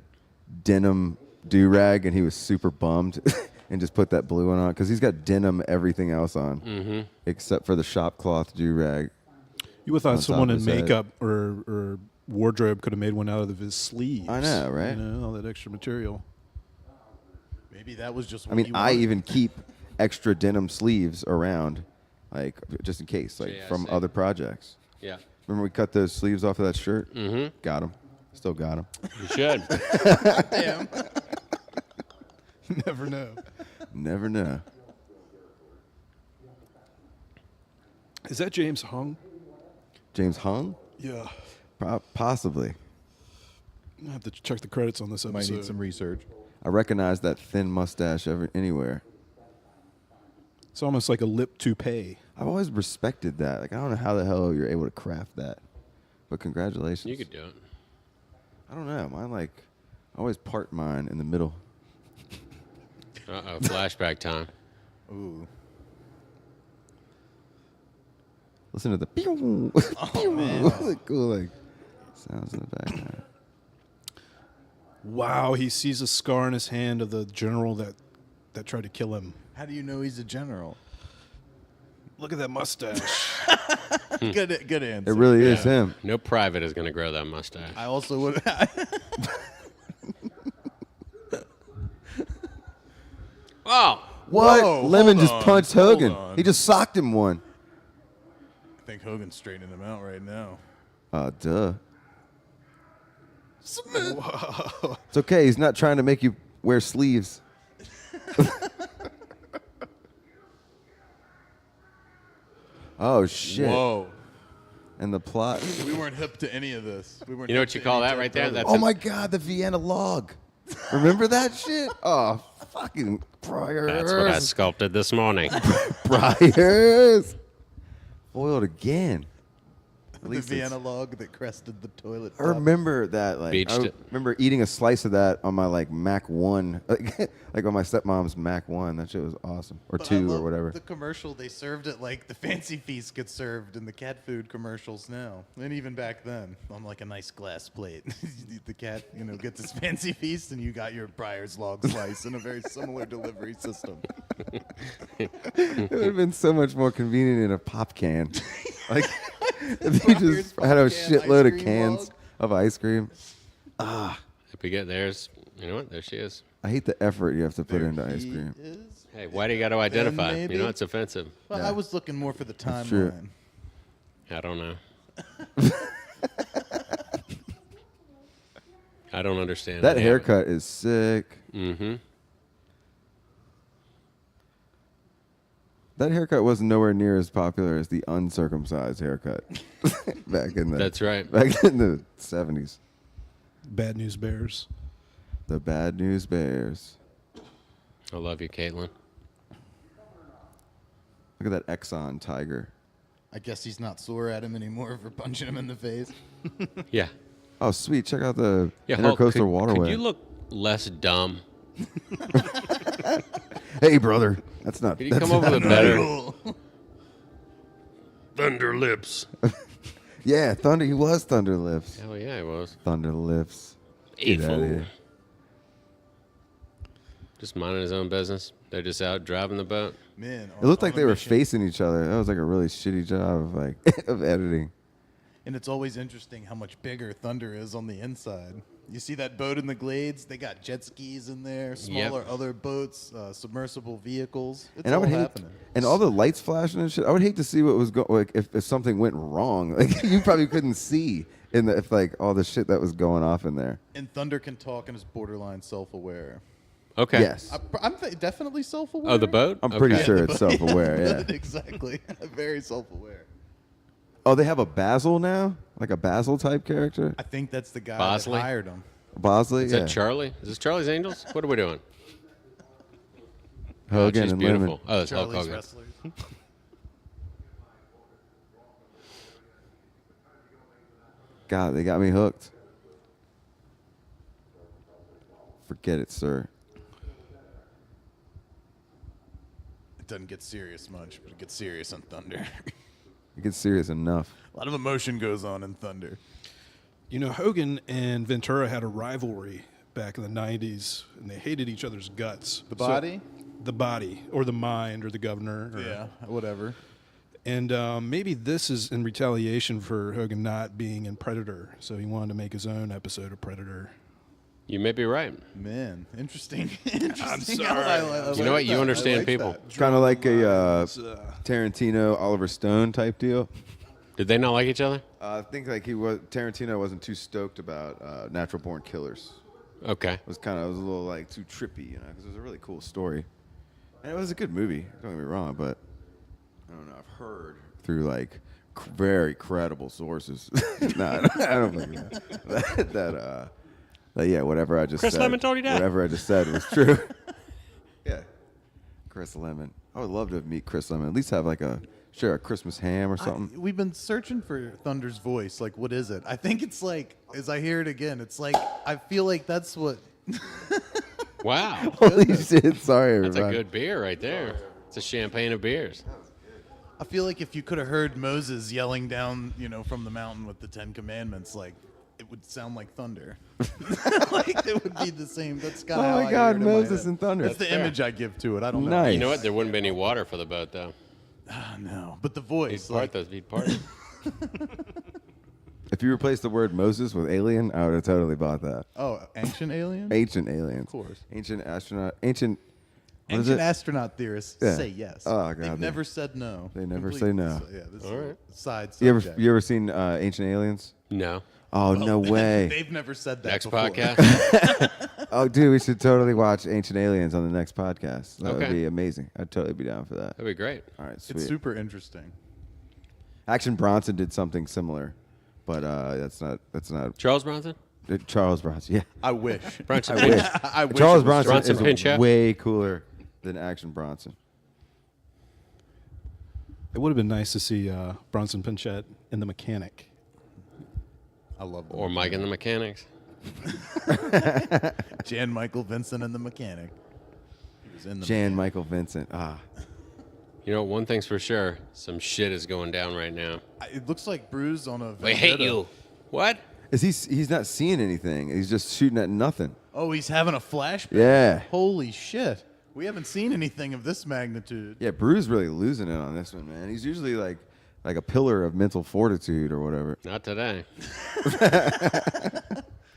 B: denim do-rag and he was super bummed and just put that blue one on? Because he's got denim everything else on except for the shop cloth do-rag.
A: You would have
B: on
A: thought someone
B: top
A: in
B: of his head.
A: makeup or wardrobe could have made one out of his sleeves.
B: I know, right?
A: You know, all that extra material.
C: Maybe that was just.
B: I
C: What
B: mean,
C: he
B: I
C: wanted.
B: even keep extra denim sleeves around, like just in case, like
D: Yeah,
B: from
D: same.
B: other projects.
D: Yeah.
B: Remember we cut those sleeves off of that shirt? Mm-hmm. Got them. Still got them.
D: You should.
C: Damn.
A: Never know.
B: Never know.
A: Is that James Hung?
B: James Hung?
A: Yeah.
B: Possibly.
A: I have to check the credits on this
C: Might
A: episode.
C: need some research.
B: I recognize that thin mustache anywhere.
A: It's almost like a lip toupee.
B: I've always respected that. Like I don't know how the hell you're able to craft that, but congratulations.
D: You could do it.
B: I don't know. Mine I always part mine in the middle.
D: Flashback time.
C: Ooh.
B: Listen to the pew.
C: Oh man.
B: Cool like sounds in the background.
A: Wow, he sees a scar in his hand of the general that tried to kill him.
C: How do you know he's a general?
A: Look at that mustache.
C: Good answer.
B: It really is him.
D: No private is going to grow that mustache.
C: I also would.
D: Oh,
B: What?
C: Whoa,
B: Lemon
C: hold
B: just
C: on,
B: punched
C: hold
B: Hogan.
C: on.
B: He just socked him one.
C: I think Hogan's straightening him out right now.
B: Duh. It's okay. He's not trying to make you wear sleeves. Oh shit!
C: Whoa.
B: And the plot.
C: We weren't hip to any of this. We weren't
D: You know
C: hip
D: what you
C: to
D: call
C: any
D: that
C: Dead
D: right there?
C: Brothers.
D: That's
B: Oh
D: a-
B: my God! The Vienna log. Remember that shit? Oh, fucking Briars.
D: That's what I sculpted this morning.
B: Briars. Foiled again.
C: The
B: least it's-
C: Vienna log that crested the toilet.
B: I remember that. Like,
D: Beached
B: I
D: it.
B: remember eating a slice of that on my like Mac 1, like on my stepmom's Mac 1. That shit was awesome, or
C: But I
B: 2 or
C: love
B: whatever.
C: The commercial they served it like the fancy feast gets served in the cat food commercials now, and even back then on like a nice glass plate. The cat, gets his fancy feast, and you got your Breyers log slice in a very similar delivery system.
B: It would have been so much more convenient in a pop can. Like, if you
C: Breyers
B: just had a
C: pop can
B: shitload
C: ice
B: of
C: cream
B: cans
C: log.
B: of ice cream.
D: If we get theirs, you know what? There she is.
B: I hate the effort you have to put
C: There
B: into ice
C: he
B: cream.
C: is.
D: Hey, why do you got to identify? You
C: maybe.
D: know, it's offensive.
C: Well,
B: Yeah.
C: I was looking more for the
B: That's true.
C: timeline.
D: I don't know. I don't understand.
B: That
D: it.
B: haircut is sick.
D: Mm-hmm.
B: That haircut wasn't nowhere near as popular as the uncircumcised haircut back in the
D: That's right.
B: back in the 70s.
A: Bad News Bears.
B: The Bad News Bears.
D: I love you, Caitlin.
B: Look at that Exxon tiger.
C: I guess he's not sore at him anymore for punching him in the face.
D: Yeah.
B: Oh, sweet. Check out the
D: Yeah, Hulk,
B: intercoastal
D: could
B: waterway.
D: you look less dumb?
B: Hey, brother. That's not.
D: Could you
B: that's
D: come up with a better
C: Cool.
D: Thunder Lips?
B: Yeah, Thunder. He was Thunder Lips.
D: Hell yeah, it was.
B: Thunder Lips. Get
D: Evil.
B: outta here.
D: Just minding his own business. They're just out driving the boat.
C: Man,
B: It looked like
C: on a
B: they were
C: mission.
B: facing each other. That was like a really shitty job of like of editing.
C: And it's always interesting how much bigger Thunder is on the inside. You see that boat in the Glades? They got jet skis in there, smaller other boats, submersible vehicles. It's
B: And I
C: all
B: would hate,
C: happening.
B: and all the lights flashing and shit. I would hate to see what was going. Like if something went wrong, like you probably couldn't see if like all the shit that was going off in there.
C: And Thunder can talk and is borderline self-aware.
D: Okay.
B: Yes,
C: I'm definitely self-aware.
D: Oh, the boat?
B: I'm pretty
D: Okay.
B: sure it's self-aware. Yeah.
C: Exactly. Very self-aware.
B: Oh, they have a Basil now, like a Basil type character.
C: I think that's the guy
D: Bosley?
C: that hired him.
B: Bosley,
D: Is
B: yeah.
D: that Charlie? Is this Charlie's Angels? What are we doing?
B: Hogan
D: She's
B: and
D: beautiful.
B: Lemon.
D: Oh, that's Hulk
C: Charlie's
D: Hogan.
C: wrestlers.
B: God, they got me hooked. Forget it, sir.
C: It doesn't get serious much, but it gets serious on Thunder.
B: It gets serious enough.
C: A lot of emotion goes on in Thunder.
A: You know, Hogan and Ventura had a rivalry back in the 90s, and they hated each other's guts.
C: The body?
A: The body, or the mind, or the governor. Or,
C: Yeah, whatever.
A: And maybe this is in retaliation for Hogan not being in Predator, so he wanted to make his own episode of Predator.
D: You may be right.
C: Man, interesting. Interesting.
A: sorry.
C: I
D: You know what? You understand people.
B: It's kind of like a
A: It's,
B: Tarantino, Oliver Stone type deal.
D: Did they not like each other?
B: I think like Tarantino wasn't too stoked about Natural Born Killers.
D: Okay.
B: It was a little like too trippy, because it was a really cool story, and it was a good movie. Don't get me wrong, but I don't know. I've heard through like very credible sources. No, I don't think that yeah, whatever I just
D: Chris
B: said,
D: Lemon told you that?
B: Whatever I just said was true. Yeah, Chris Lemon. I would love to meet Chris Lemon. At least have like share a Christmas ham or something.
C: We've been searching for Thunder's voice. Like, what is it? I think it's like, as I hear it again, it's like, I feel like that's what.
D: Wow.
B: Holy shit! Sorry,
D: That's
B: everybody.
D: a good beer right there. It's a champagne of beers.
C: I feel like if you could have heard Moses yelling down, from the mountain with the 10 Commandments, like, it would sound like thunder. Like, it would be the same. That's kind of
B: Oh
C: how
B: my
C: I
B: God,
C: hear it in my
B: Moses
C: head.
B: and thunder.
C: That's the
D: fair.
C: image I give to it. I don't know.
B: Nice.
D: You know what? There wouldn't be any water for the boat, though.
C: No, but the
D: He'd
C: voice.
D: part
C: Like,
D: those. He'd part.
B: If you replace the word Moses with alien, I would have totally bought that.
C: oh, ancient alien?
B: Ancient aliens.
C: Of course.
B: Ancient astronaut. Ancient. What is
C: Ancient
B: it?
C: astronaut theorists
B: Yeah.
C: say yes.
B: Oh, God,
C: They've
B: they-
C: never said no.
B: they never
C: Complete-
B: say no.
C: Yeah, this
D: All
C: is
D: right.
C: a side
B: You
C: subject.
B: ever seen Ancient Aliens?
D: No.
B: Oh, no way.
C: They've never said that
D: Next
C: before.
D: podcast.
B: Oh, dude, we should totally watch Ancient Aliens on the next podcast. That would
D: Okay.
B: be amazing. I'd totally be down for that.
D: That'd be great.
B: All right, sweet.
C: It's super interesting.
B: Action Bronson did something similar, but that's not
D: Charles Bronson?
B: Charles Bronson. Yeah,
C: I wish.
D: Bronson
B: I
D: Pinch.
B: wish.
C: I wish
B: Charles
C: it was
B: Bronson
D: Bronson
B: is
D: Pinchot?
B: way cooler than Action Bronson.
A: It would have been nice to see Bronson Pinchot in The Mechanic
C: I love them.
D: Or Mike and the Mechanics.
C: Jan Michael Vincent and the Mechanic. He was in the
B: Jan Michael Vincent.
D: You know, one thing's for sure. Some shit is going down right now.
C: It looks like Bruce on a vendetta.
D: I hate you. What?
B: Is he's not seeing anything. He's just shooting at nothing.
C: Oh, he's having a flashback?
B: Yeah.
C: Holy shit. We haven't seen anything of this magnitude.
B: Yeah, Bru's really losing it on this one, man. He's usually like a pillar of mental fortitude or whatever.
D: Not today.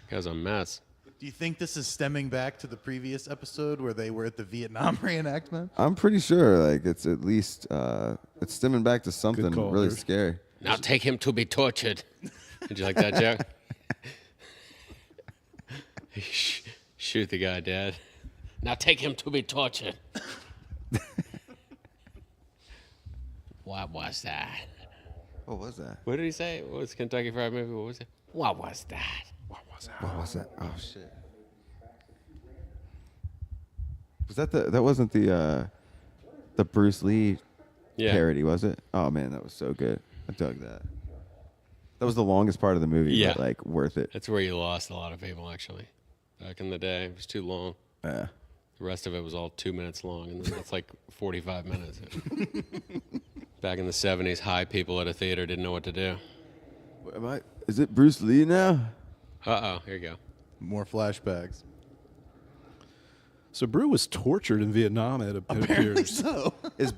D: Guy's a mess.
C: Do you think this is stemming back to the previous episode where they were at the Vietnam reenactment?
B: I'm pretty sure like it's at least it's stemming back to something
A: call,
B: really
A: dude.
B: scary.
D: Now take him to be tortured. Did you like that joke? Shoot the guy, Dad. Now take him to be tortured. What was that?
B: What was that?
D: What did he say? What was Kentucky Fried Movie? What was it? What was that?
A: What was that?
B: What was that? Oh shit. Was that that wasn't the Bruce Lee
D: Yeah.
B: parody, was it? Oh man, that was so good. I dug that. That was the longest part of the movie,
D: Yeah.
B: but like worth it.
D: That's where you lost a lot of people, actually. Back in the day, it was too long.
B: Yeah.
D: The rest of it was all 2 minutes long, and then that's like 45 minutes. Back in the 70s, high people at a theater didn't know what to do.
B: Is it Bruce Lee now?
D: Uh-oh, here you go.
C: More flashbacks.
A: So Bru was tortured in Vietnam. It
C: Apparently
A: appears.
C: so.
B: Is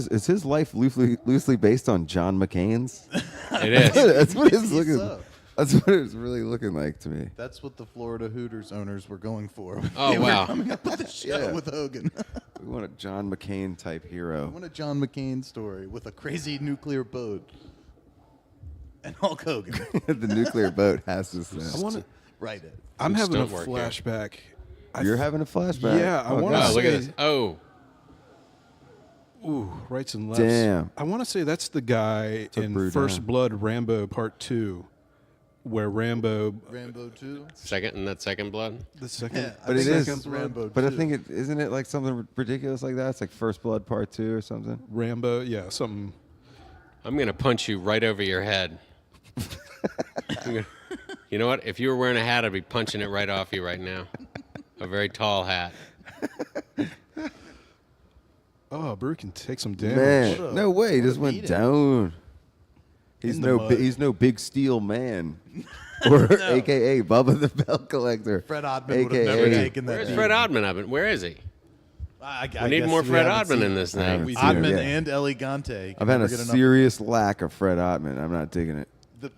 B: is his life loosely based on John McCain's?
D: It is.
B: That's what it's
C: Maybe
B: looking.
C: so.
B: That's what it's really looking like to me.
C: That's what the Florida Hooters owners were going for.
D: Oh,
C: They
D: wow.
C: were coming up with the show
B: Yeah.
C: with Hogan.
B: We want a John McCain type
C: I
B: hero.
C: want a John McCain story with a crazy nuclear boat. And Hulk Hogan.
B: The nuclear boat has to
A: I
B: stand.
A: want to.
C: Write it.
A: I'm having a
D: stunt work here.
A: flashback.
B: You're having a flashback.
A: Yeah, I wanna
D: Oh,
A: say-
D: look at this. Oh,
A: Ooh, rights and lefts.
B: Damn.
A: I want to say that's the guy
B: Took
A: in
B: Bru
A: First
B: down.
A: Blood Rambo Part 2, where Rambo.
C: Rambo 2?
D: second in that second blood?
A: The second.
C: Yeah,
B: But
C: I
B: it
C: think
B: is.
C: it's Rambo
B: But I
C: 2.
B: think isn't it like something ridiculous like that? It's like First Blood Part 2 or something.
A: Rambo, yeah, something.
D: I'm going to punch you right over your head. You know what? If you were wearing a hat, I'd be punching it right off you right now. A very tall hat.
A: Oh, Bru can take some damage.
B: Man, no way. He just went
C: beating.
B: down. He's
A: In the mud.
B: he's no big steel man. Or AKA Bubba the Bell Collector.
C: Fred Oddman would have never
B: AKA
C: taken that.
D: Where's
C: beat.
D: Fred Oddman? Where is he?
C: I
D: We need
C: guess
D: more Fred
C: haven't
D: Oddman
C: seen
D: in this
B: I
D: thing.
B: haven't seen him
C: Oddman
B: yet.
C: and Elegante.
B: I've had a
C: Never get enough.
B: serious lack of Fred Ottman. I'm not digging it.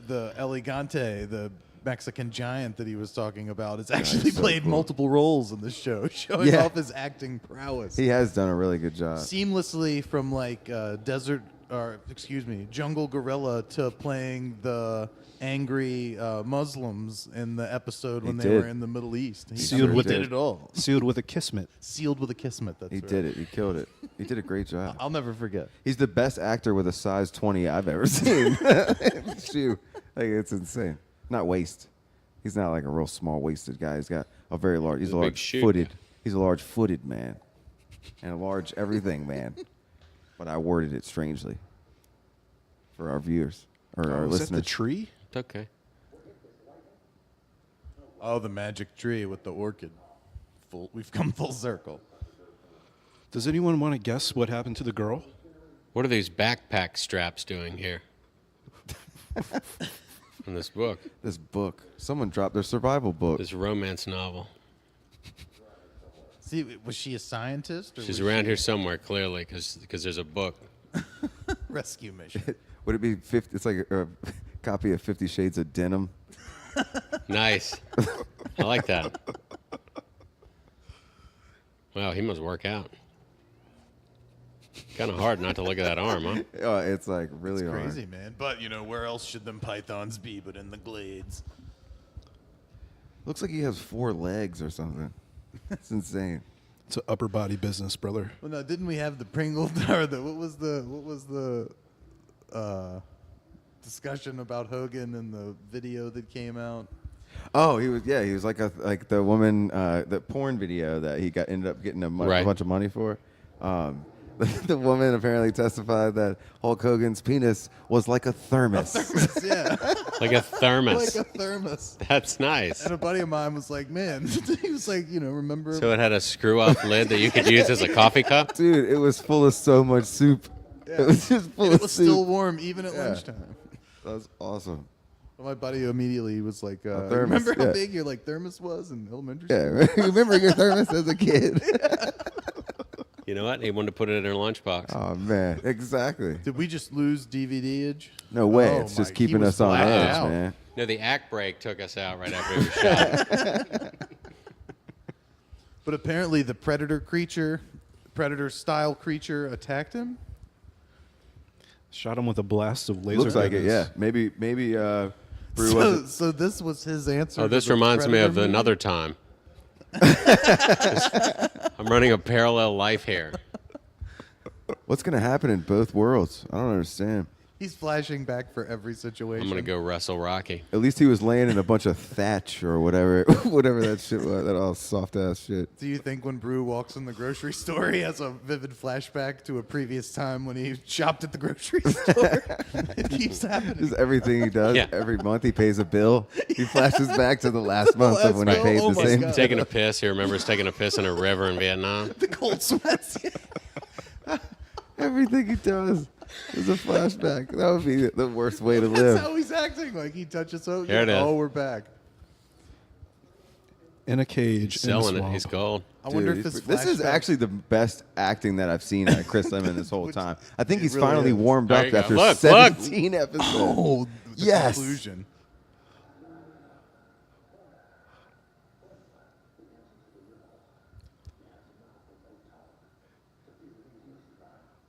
C: The Elegante, the Mexican giant that he was talking about, has actually
B: so
C: played
B: cool.
C: multiple roles in the show, showing
B: Yeah.
C: off his acting prowess.
B: He has done a really good job.
C: Seamlessly from like jungle gorilla to playing the angry Muslims in the episode when
B: He
C: they
B: did.
C: were in the Middle East. He
A: Sealed with
C: did
B: it.
C: it all.
A: Sealed with a kismet.
C: Sealed with a kismet. That's
B: He
C: right.
B: did it. He killed it. He did a great job.
C: I'll never forget.
B: He's the best actor with a size 20 I've ever seen. Shoe. Like, it's insane. Not waist. He's not like a real small waisted guy. He's got a very large. He's
D: He's
B: a
D: a big
B: large
D: shoe.
B: footed. He's a large footed man, and a large everything man. But I worded it strangely for our viewers or our
A: Oh, is that
B: listeners.
A: the tree?
D: It's okay.
C: Oh, the magic tree with the orchid. We've come full circle.
A: Does anyone want to guess what happened to the girl?
D: What are these backpack straps doing here? In this book,
B: This book. Someone dropped their survival book.
D: this romance novel.
C: See, was she a scientist? Or
D: She's
C: was
D: around
C: she
D: here somewhere, clearly, because there's a book.
C: a rescue mission.
B: Would it be 50? It's like a copy of 50 Shades of Denim.
D: Nice. I like that. Wow, he must work out. Kind of hard not to look at that arm, huh?
B: Oh, it's like really hard.
C: Crazy, man. But, where else should them pythons be but in the glades?
B: Looks like he has 4 legs or something. It's insane.
A: It's an upper body business, brother.
C: Well, no, didn't we have the Pringle, or what was the discussion about Hogan in the video that came out?
B: Oh, he was like the woman, the porn video that he ended up getting a
D: Right.
B: bunch of money for. The woman apparently testified that Hulk Hogan's penis was like a thermos.
C: Yeah.
D: Like a thermos.
C: Like a thermos.
D: That's nice.
C: And a buddy of mine was like, man, he was like, remember?
D: So it had a screw-up lid that you could use as a coffee cup?
B: Dude, it was full of so much soup.
C: Yeah.
B: It was just full
C: And
B: of
C: it was
B: soup.
C: still warm even at lunchtime.
B: That was awesome.
C: My buddy immediately was like,
B: thermos,
C: remember how
B: yeah.
C: big your thermos was in elementary school?
B: Yeah, remember your thermos as a kid?
D: You know what? He wanted to put it in her lunchbox.
B: Oh, man. Exactly.
C: Did we just lose DVD-age?
B: No way.
C: Oh,
B: It's just
C: he
B: keeping
C: was
B: us on
C: blacked
B: edge,
C: out.
B: man.
D: No, the act break took us out right after we were shot.
C: But apparently the Predator-style creature attacked him?
A: Shot him with a blast of laser.
B: Looks like it, yeah.
A: guns.
B: Maybe Brew wasn't.
C: So this was his answer.
D: Oh,
C: to
D: this
C: the
D: reminds me
C: Predator
D: of
C: movie?
D: another time. I'm running a parallel life here.
B: What's going to happen in both worlds? I don't understand.
C: He's flashing back for every situation.
D: I'm going to go wrestle Rocky.
B: At least he was laying in a bunch of thatch or whatever that shit was, that all soft-ass shit.
C: Do you think when Brew walks in the grocery store, he has a vivid flashback to a previous time when he shopped at the grocery store? It keeps happening.
B: Just everything he does,
D: Yeah.
B: every month he pays a bill. He flashes back to the last month of when he
C: bill.
B: paid
C: Oh
B: the
C: my
B: same.
C: God.
D: Taking a piss. He remembers taking a piss in a river in Vietnam.
C: The cold sweats.
B: Everything he does is a flashback. That would be the worst way to
C: That's
B: live.
C: how he's acting. Like he touches so.
D: There it is.
C: Oh, we're back.
A: In a cage.
D: Selling
A: in a
D: it.
A: swamp.
D: Is gold.
C: I wonder
B: Dude,
C: if this.
B: this is
C: flashback-
B: actually the best acting that I've seen out of Chris Lemon this whole time. I think he's
C: really
B: finally
C: is.
B: warmed
D: There
B: up
D: you go.
B: after
D: Look,
B: 17 episodes.
C: Oh, the
B: Yes.
C: conclusion.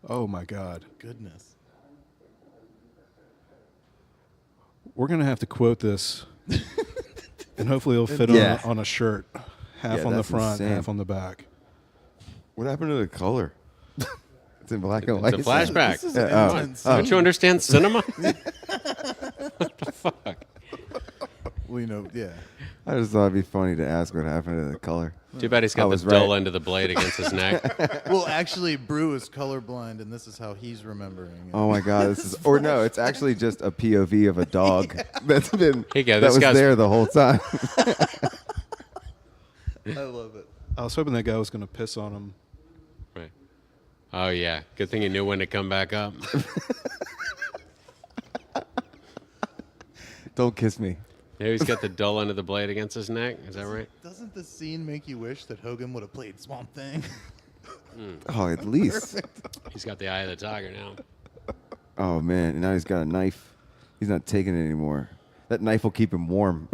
A: Oh my God.
C: Goodness.
A: We're gonna have to quote this, and hopefully it'll fit
B: Yeah.
A: on a shirt, half
B: Yeah,
A: on the
B: that's
A: front,
B: insane.
A: half on the back.
B: What happened to the color? It's in black and white.
D: It's a flashback.
C: This is
B: Yeah,
C: an
B: oh.
C: intense.
D: Don't you understand cinema? What the fuck?
C: Well, yeah.
B: I just thought it'd be funny to ask what happened to the color.
D: Too bad he's
B: I
D: got the
B: was
D: dull
B: right.
D: end of the blade against his neck.
C: Well, actually, Brew is colorblind, and this is how he's remembering it.
B: Oh my God, this is, or no, it's actually just a POV of a dog that's been
D: Here you go,
B: that
D: this
B: was
D: guy's-
B: there the whole time.
C: I love it.
A: I was hoping that guy was gonna piss on him.
D: Right. Oh, yeah. Good thing he knew when to come back up.
B: Don't kiss me.
D: Yeah, he's got the dull end of the blade against his neck. Is that right?
C: Doesn't this scene make you wish that Hogan would have played Swamp Thing?
B: Oh, at least.
D: He's got the eye of the tiger now.
B: Oh man, and now he's got a knife. He's not taking it anymore. That knife will keep him warm.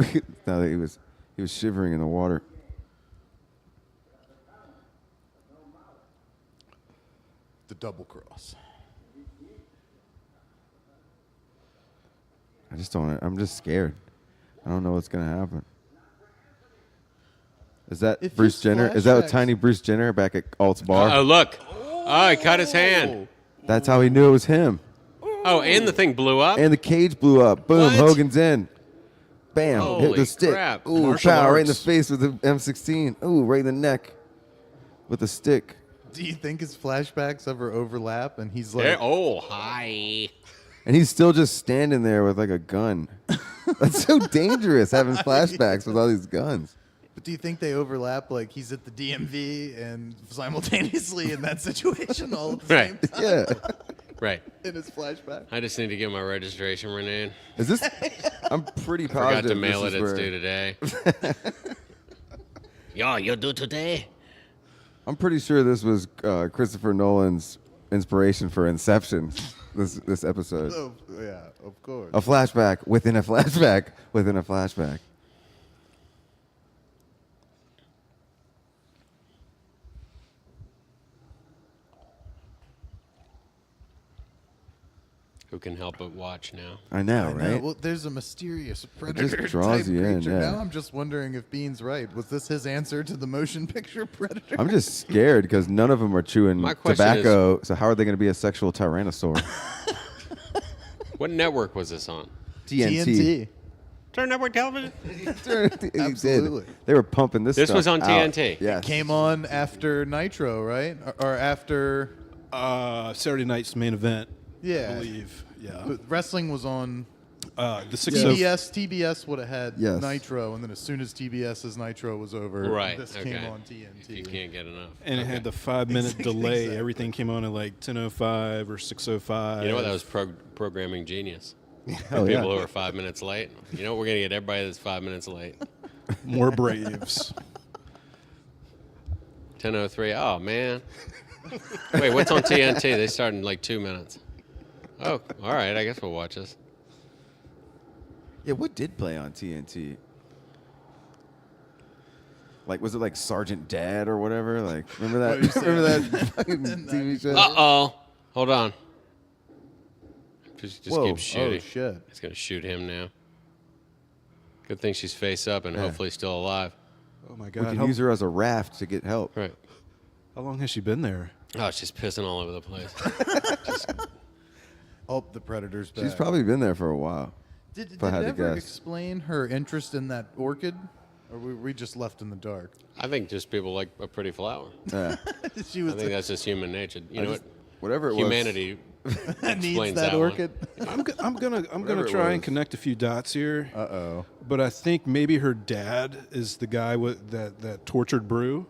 B: Now that he was shivering in the water.
C: The double cross.
B: I just don't. I'm just scared. I don't know what's gonna happen. Is that
C: If
B: Bruce
C: his
B: Jenner? Is that a
C: flashbacks-
B: tiny Bruce Jenner back at Alt's bar?
D: Oh, look. Oh, he cut his hand.
B: That's how he knew it was him.
D: Oh, and the thing blew up?
B: And the cage blew up. Boom,
D: What?
B: Hogan's in. Bam, hit
D: Holy
B: the stick.
D: crap.
B: Ooh,
A: Martial
B: pow, right in the
A: arts.
B: face with the M16. Ooh, right in the neck with the stick.
C: Do you think his flashbacks ever overlap? And he's like,
D: There- oh, hi.
B: And he's still just standing there with like a gun. That's so dangerous having flashbacks with all these guns.
C: but do you think they overlap? Like he's at the DMV and simultaneously in that situation all at the
D: Right.
C: same time
B: Yeah.
D: Right.
C: in his flashback?
D: I just need to get my registration renewed.
B: Is this? I'm pretty
D: Forgot
B: positive.
D: to mail
B: this
D: it.
B: is
D: It's
B: where-
D: due today. Yeah, you do today?
B: I'm pretty sure this was Christopher Nolan's inspiration for Inception. This episode.
C: Oh, yeah, of course.
B: A flashback within a flashback within a flashback.
D: Who can help but watch now?
B: I know,
C: I know.
B: right?
C: Well, there's a mysterious predator
B: draws
C: type
B: you in,
C: creature.
B: yeah.
C: Now I'm just wondering if Bean's right. Was this his answer to the motion picture Predator?
B: I'm just scared because none of them are chewing
D: My question
B: tobacco. So how are they going to be a sexual tyrannosaur?
D: What network was this on?
B: TNT.
D: Turn network television?
B: He
C: Absolutely.
B: did. They were pumping this.
D: This
B: stuff
D: was on
B: out.
D: TNT.
B: Yes.
C: Came on after Nitro, right? Or after
A: Saturday night's main event.
C: Yeah.
A: I believe. Yeah.
C: But wrestling was on
A: The 6
C: TBS would have had
B: Yes.
C: Nitro, and then as soon as TBS's Nitro was over,
D: Right.
C: this
D: Okay.
C: came on
D: If you
C: TNT.
D: can't get enough.
A: and it had the 5-minute delay. Everything came on at like 10:05 or 6:05.
D: You know what? That was programming genius.
B: Oh,
D: People
B: yeah.
D: who are 5 minutes late. You know what? We're going to get everybody that's 5 minutes late.
A: More Braves.
D: 10:03. Oh, man. Wait, what's on TNT? They start in like 2 minutes. Oh, all right. I guess we'll watch this.
B: Yeah, what did play on TNT? Like, was it like Sergeant Dad or whatever? Like, remember that? Remember that fucking TV show?
D: Uh-oh. Hold on. Just
B: Whoa.
D: keep shooting.
C: Oh shit!
D: It's going to shoot him now. Good thing she's face up and
B: Yeah.
D: hopefully still alive.
A: Oh my
B: We
A: God!
B: can
A: How,
B: use her as a raft to get help.
D: Right.
A: how long has she been there?
D: Oh, she's pissing all over the place.
C: Oh, the Predator's back.
B: She's probably been there for a while.
C: Did
B: I
C: it
B: had to
C: ever
B: guess.
C: explain her interest in that orchid, or were we just left in the dark?
D: I think just people like a pretty flower.
B: Yeah.
C: She
D: I
C: was
D: think that's just human nature. You know what?
B: Whatever it was.
D: Humanity
C: needs
D: explains
C: that
D: one.
C: orchid.
A: I'm gonna
B: Whatever it
A: try and
B: was.
A: connect a few dots here.
C: Uh-oh.
A: But I think maybe her dad is the guy with that tortured brew,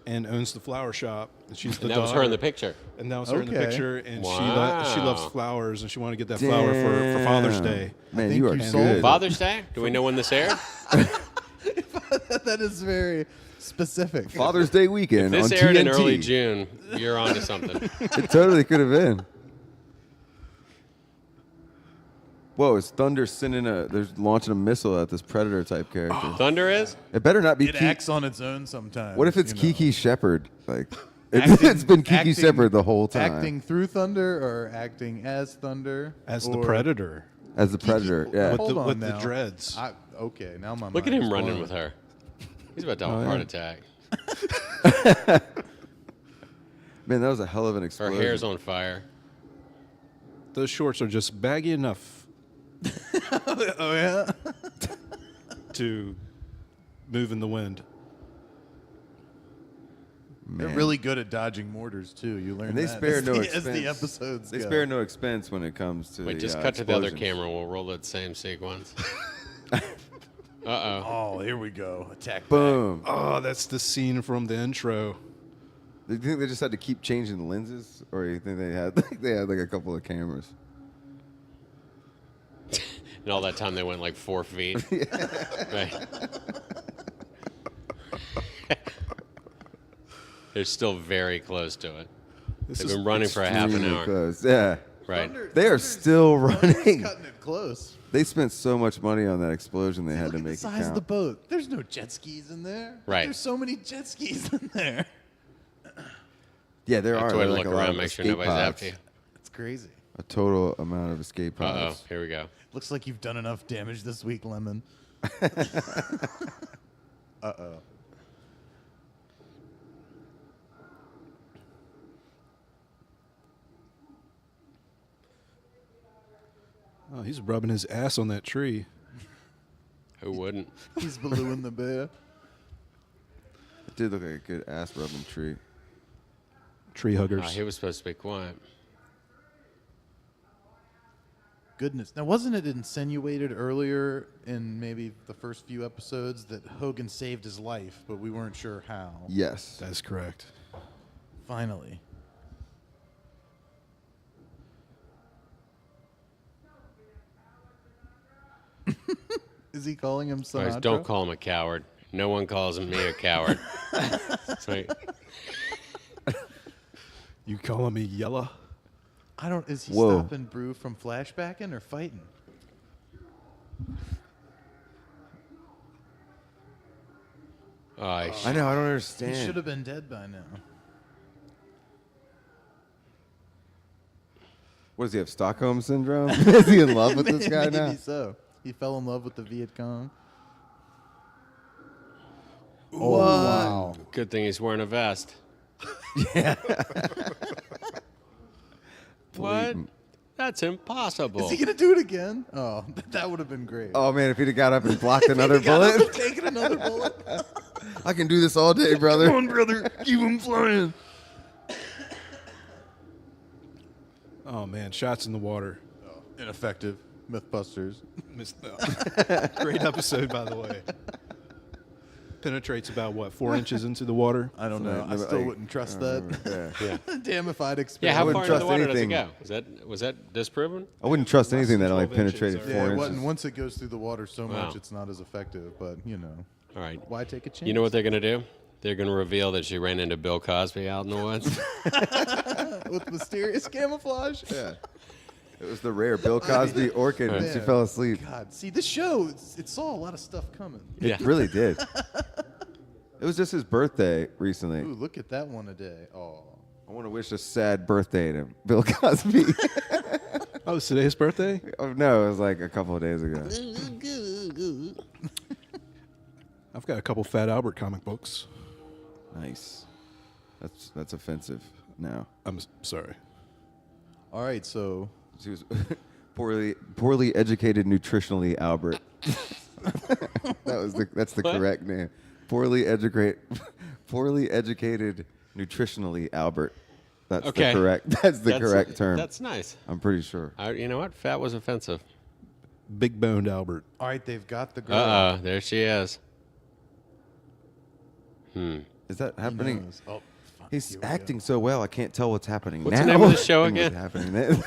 A: and owns the flower shop. And she's the
D: And that was her in the
A: daughter.
D: picture.
A: And that was her in the
C: Okay.
A: picture, and she
D: Wow.
A: loves flowers, and she wanted to get that flower for Father's Day.
B: Man,
C: think
B: you are
C: you
B: good.
C: sold
D: Father's Day? Do we know when this aired?
C: That is very specific.
B: Father's Day weekend
D: This
B: on
D: aired
B: TNT.
D: in early June. You're on to something.
B: It totally could have been. Whoa, is Thunder sending they're launching a missile at this Predator type character.
D: Thunder is?
B: It better not be
C: It
B: Kiki.
C: acts on its own sometimes.
B: What if it's
C: you know.
B: Kiki Shepard? Like,
C: Acting-
B: it's been Kiki
C: acting-
B: Shepard the whole time.
C: Acting through Thunder or acting as Thunder?
A: As the
C: Or-
A: Predator.
B: As the Predator, yeah.
A: With
C: Hold
A: the-
C: on
A: with the
C: now.
A: dreads.
C: Okay, now my
D: Look at
C: mind
D: him
C: is
D: running
C: blown.
D: with her. He's about to have a heart attack.
B: Man, that was a hell of an
D: Her
B: explosion.
D: hair's on fire.
A: Those shorts are just baggy enough
C: Oh yeah.
A: to move in the wind.
C: They're
B: Man.
C: really good at dodging mortars too. You learn
B: And they
C: that
B: spare
C: as
B: no
C: the,
B: expense.
C: As the episodes
B: They
C: go.
B: spare no expense when it comes to
D: Wait,
B: the
D: just cut to the other
B: explosions.
D: camera. We'll roll that same sequence. Uh-oh.
C: Oh, here we go. Attack. back.
B: Boom.
A: Oh, that's the scene from the intro.
B: Do you think they just had to keep changing the lenses, or you think they had like a couple of cameras?
D: And all that time they went like 4 feet. Right. They're still very close to it.
A: This
D: They've
A: is
D: been running for a half an
B: Extremely
D: hour.
B: close. Yeah.
D: Right.
B: They are still
C: Thunder's
B: running.
C: cutting it close.
B: They spent so much money on that explosion they had
C: Look
B: to
C: at
B: make
C: the
B: it
C: size of
B: count.
C: the boat. There's no jet skis in there.
D: Right.
C: There's so many jet skis in there.
B: Yeah, there are.
D: Go ahead and
B: There are
D: look
B: like a lot
D: around,
B: of
D: make sure
B: escape
D: nobody's
B: pods.
D: after you.
C: It's crazy.
B: A total amount of escape
D: Uh-oh.
B: pods.
D: Here we go.
C: Looks like you've done enough damage this week, Lemon. Uh-oh.
A: Oh, he's rubbing his ass on that tree.
D: Who wouldn't?
C: He's Baloo the bear.
B: It did look like a good ass rubbing tree.
A: Tree huggers.
D: He was supposed to be quiet.
C: Goodness. Now, wasn't it insinuated earlier in maybe the first few episodes that Hogan saved his life, but we weren't sure how?
B: Yes.
A: That's correct.
C: Finally. Is he calling him
D: Guys,
C: Sinatra?
D: don't call him a coward. No one calls me a coward. Right.
A: You calling me Yella?
C: I don't. Is he
B: Whoa.
C: stopping Brew from flashbacking or fighting?
D: Oh,
B: I know. I don't
C: He
B: understand.
C: should have been dead by now.
B: What does he have? Stockholm syndrome? Is he in love with this guy
C: Maybe
B: now?
C: so. He fell in love with the Viet Cong.
B: Oh, wow.
D: good thing he's wearing a vest. What?
B: Blatant.
D: That's impossible.
C: Is he gonna do it again? Oh, that would have been great.
B: Oh man, if he'd have got up and blocked another bullet,
C: Taking another bullet.
B: I can do this all day, brother.
A: brother. Keep him flying. Oh man, shots in the water.
C: Ineffective. Mythbusters.
A: Great episode, by the way. Penetrates about what, 4 inches into the water?
C: I don't know. I still wouldn't trust that.
B: Yeah.
C: Damn if I'd
D: Yeah,
C: experience.
D: how
B: wouldn't
D: far into the
B: trust
D: water
B: anything.
D: does it go? Was that disproven?
B: I wouldn't trust anything
A: than
B: that only
A: 12 inches,
B: penetrated
A: or-
C: Yeah,
B: 4
C: it
B: inches.
C: wasn't, once it goes through the water so
D: Wow.
C: much, it's not as effective. But
D: All right.
C: why take a chance?
D: You know what they're going to do? They're going to reveal that she ran into Bill Cosby out in the woods.
C: with mysterious camouflage?
B: Yeah. It was the rare Bill Cosby orchid, and she
C: Yeah.
B: fell asleep.
C: God, see, this show, it saw a lot of stuff coming.
B: It
D: Yeah.
B: really did. It was just his birthday recently.
C: Ooh, look at that one a day. Oh,
B: I want to wish a sad birthday to Bill Cosby.
A: Oh, it's today's birthday?
B: Oh, no, it was like a couple of days ago.
A: I've got a couple Fat Albert comic books.
B: Nice. That's offensive now.
A: I'm sorry.
C: all right. So
B: She was poorly educated nutritionally Albert. That's the
D: What?
B: correct name. Poorly educated nutritionally Albert. That's
D: Okay.
B: the correct term.
D: That's nice.
B: I'm pretty sure.
D: You know what? Fat was offensive.
A: Big boned Albert.
C: all right, they've got the girl.
D: Uh-oh. There she is.
B: Is that
C: He
B: happening?
C: knows. Oh, fuck,
B: He's
C: here we
B: acting so well, I can't tell what's happening
D: What's
B: now.
D: the name of the show
B: and what's
D: again?
B: happening then.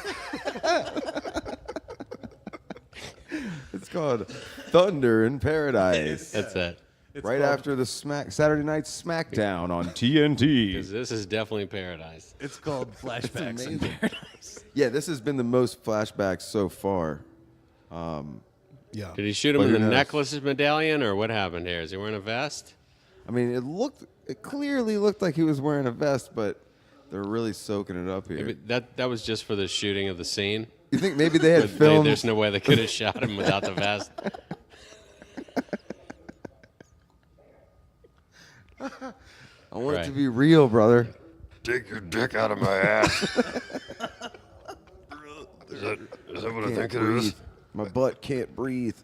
B: It's called Thunder in Paradise.
D: That's it.
C: It's
B: Right
C: called-
B: after the Saturday Night SmackDown on TNT.
D: 'Cause this is definitely paradise.
C: It's called Flashbacks in
B: amazing.
C: Paradise.
B: Yeah, this has been the most flashbacks so far.
A: Yeah.
D: Did he shoot him
B: Well,
D: in
B: who
D: the
B: knows?
D: necklace medallion, or what happened here? Is he wearing a vest?
B: I mean, it clearly looked like he was wearing a vest, but they're really soaking it up here.
D: Maybe that was just for the shooting of the scene.
B: You think maybe they had
D: But
B: filmed?
D: there's no way they could have shot him without the vest.
B: I want it
D: Right.
B: to be real, brother. Take your dick out of my ass.
E: Is that what I
B: Can't
E: think it
B: breathe.
E: is?
B: My butt can't breathe.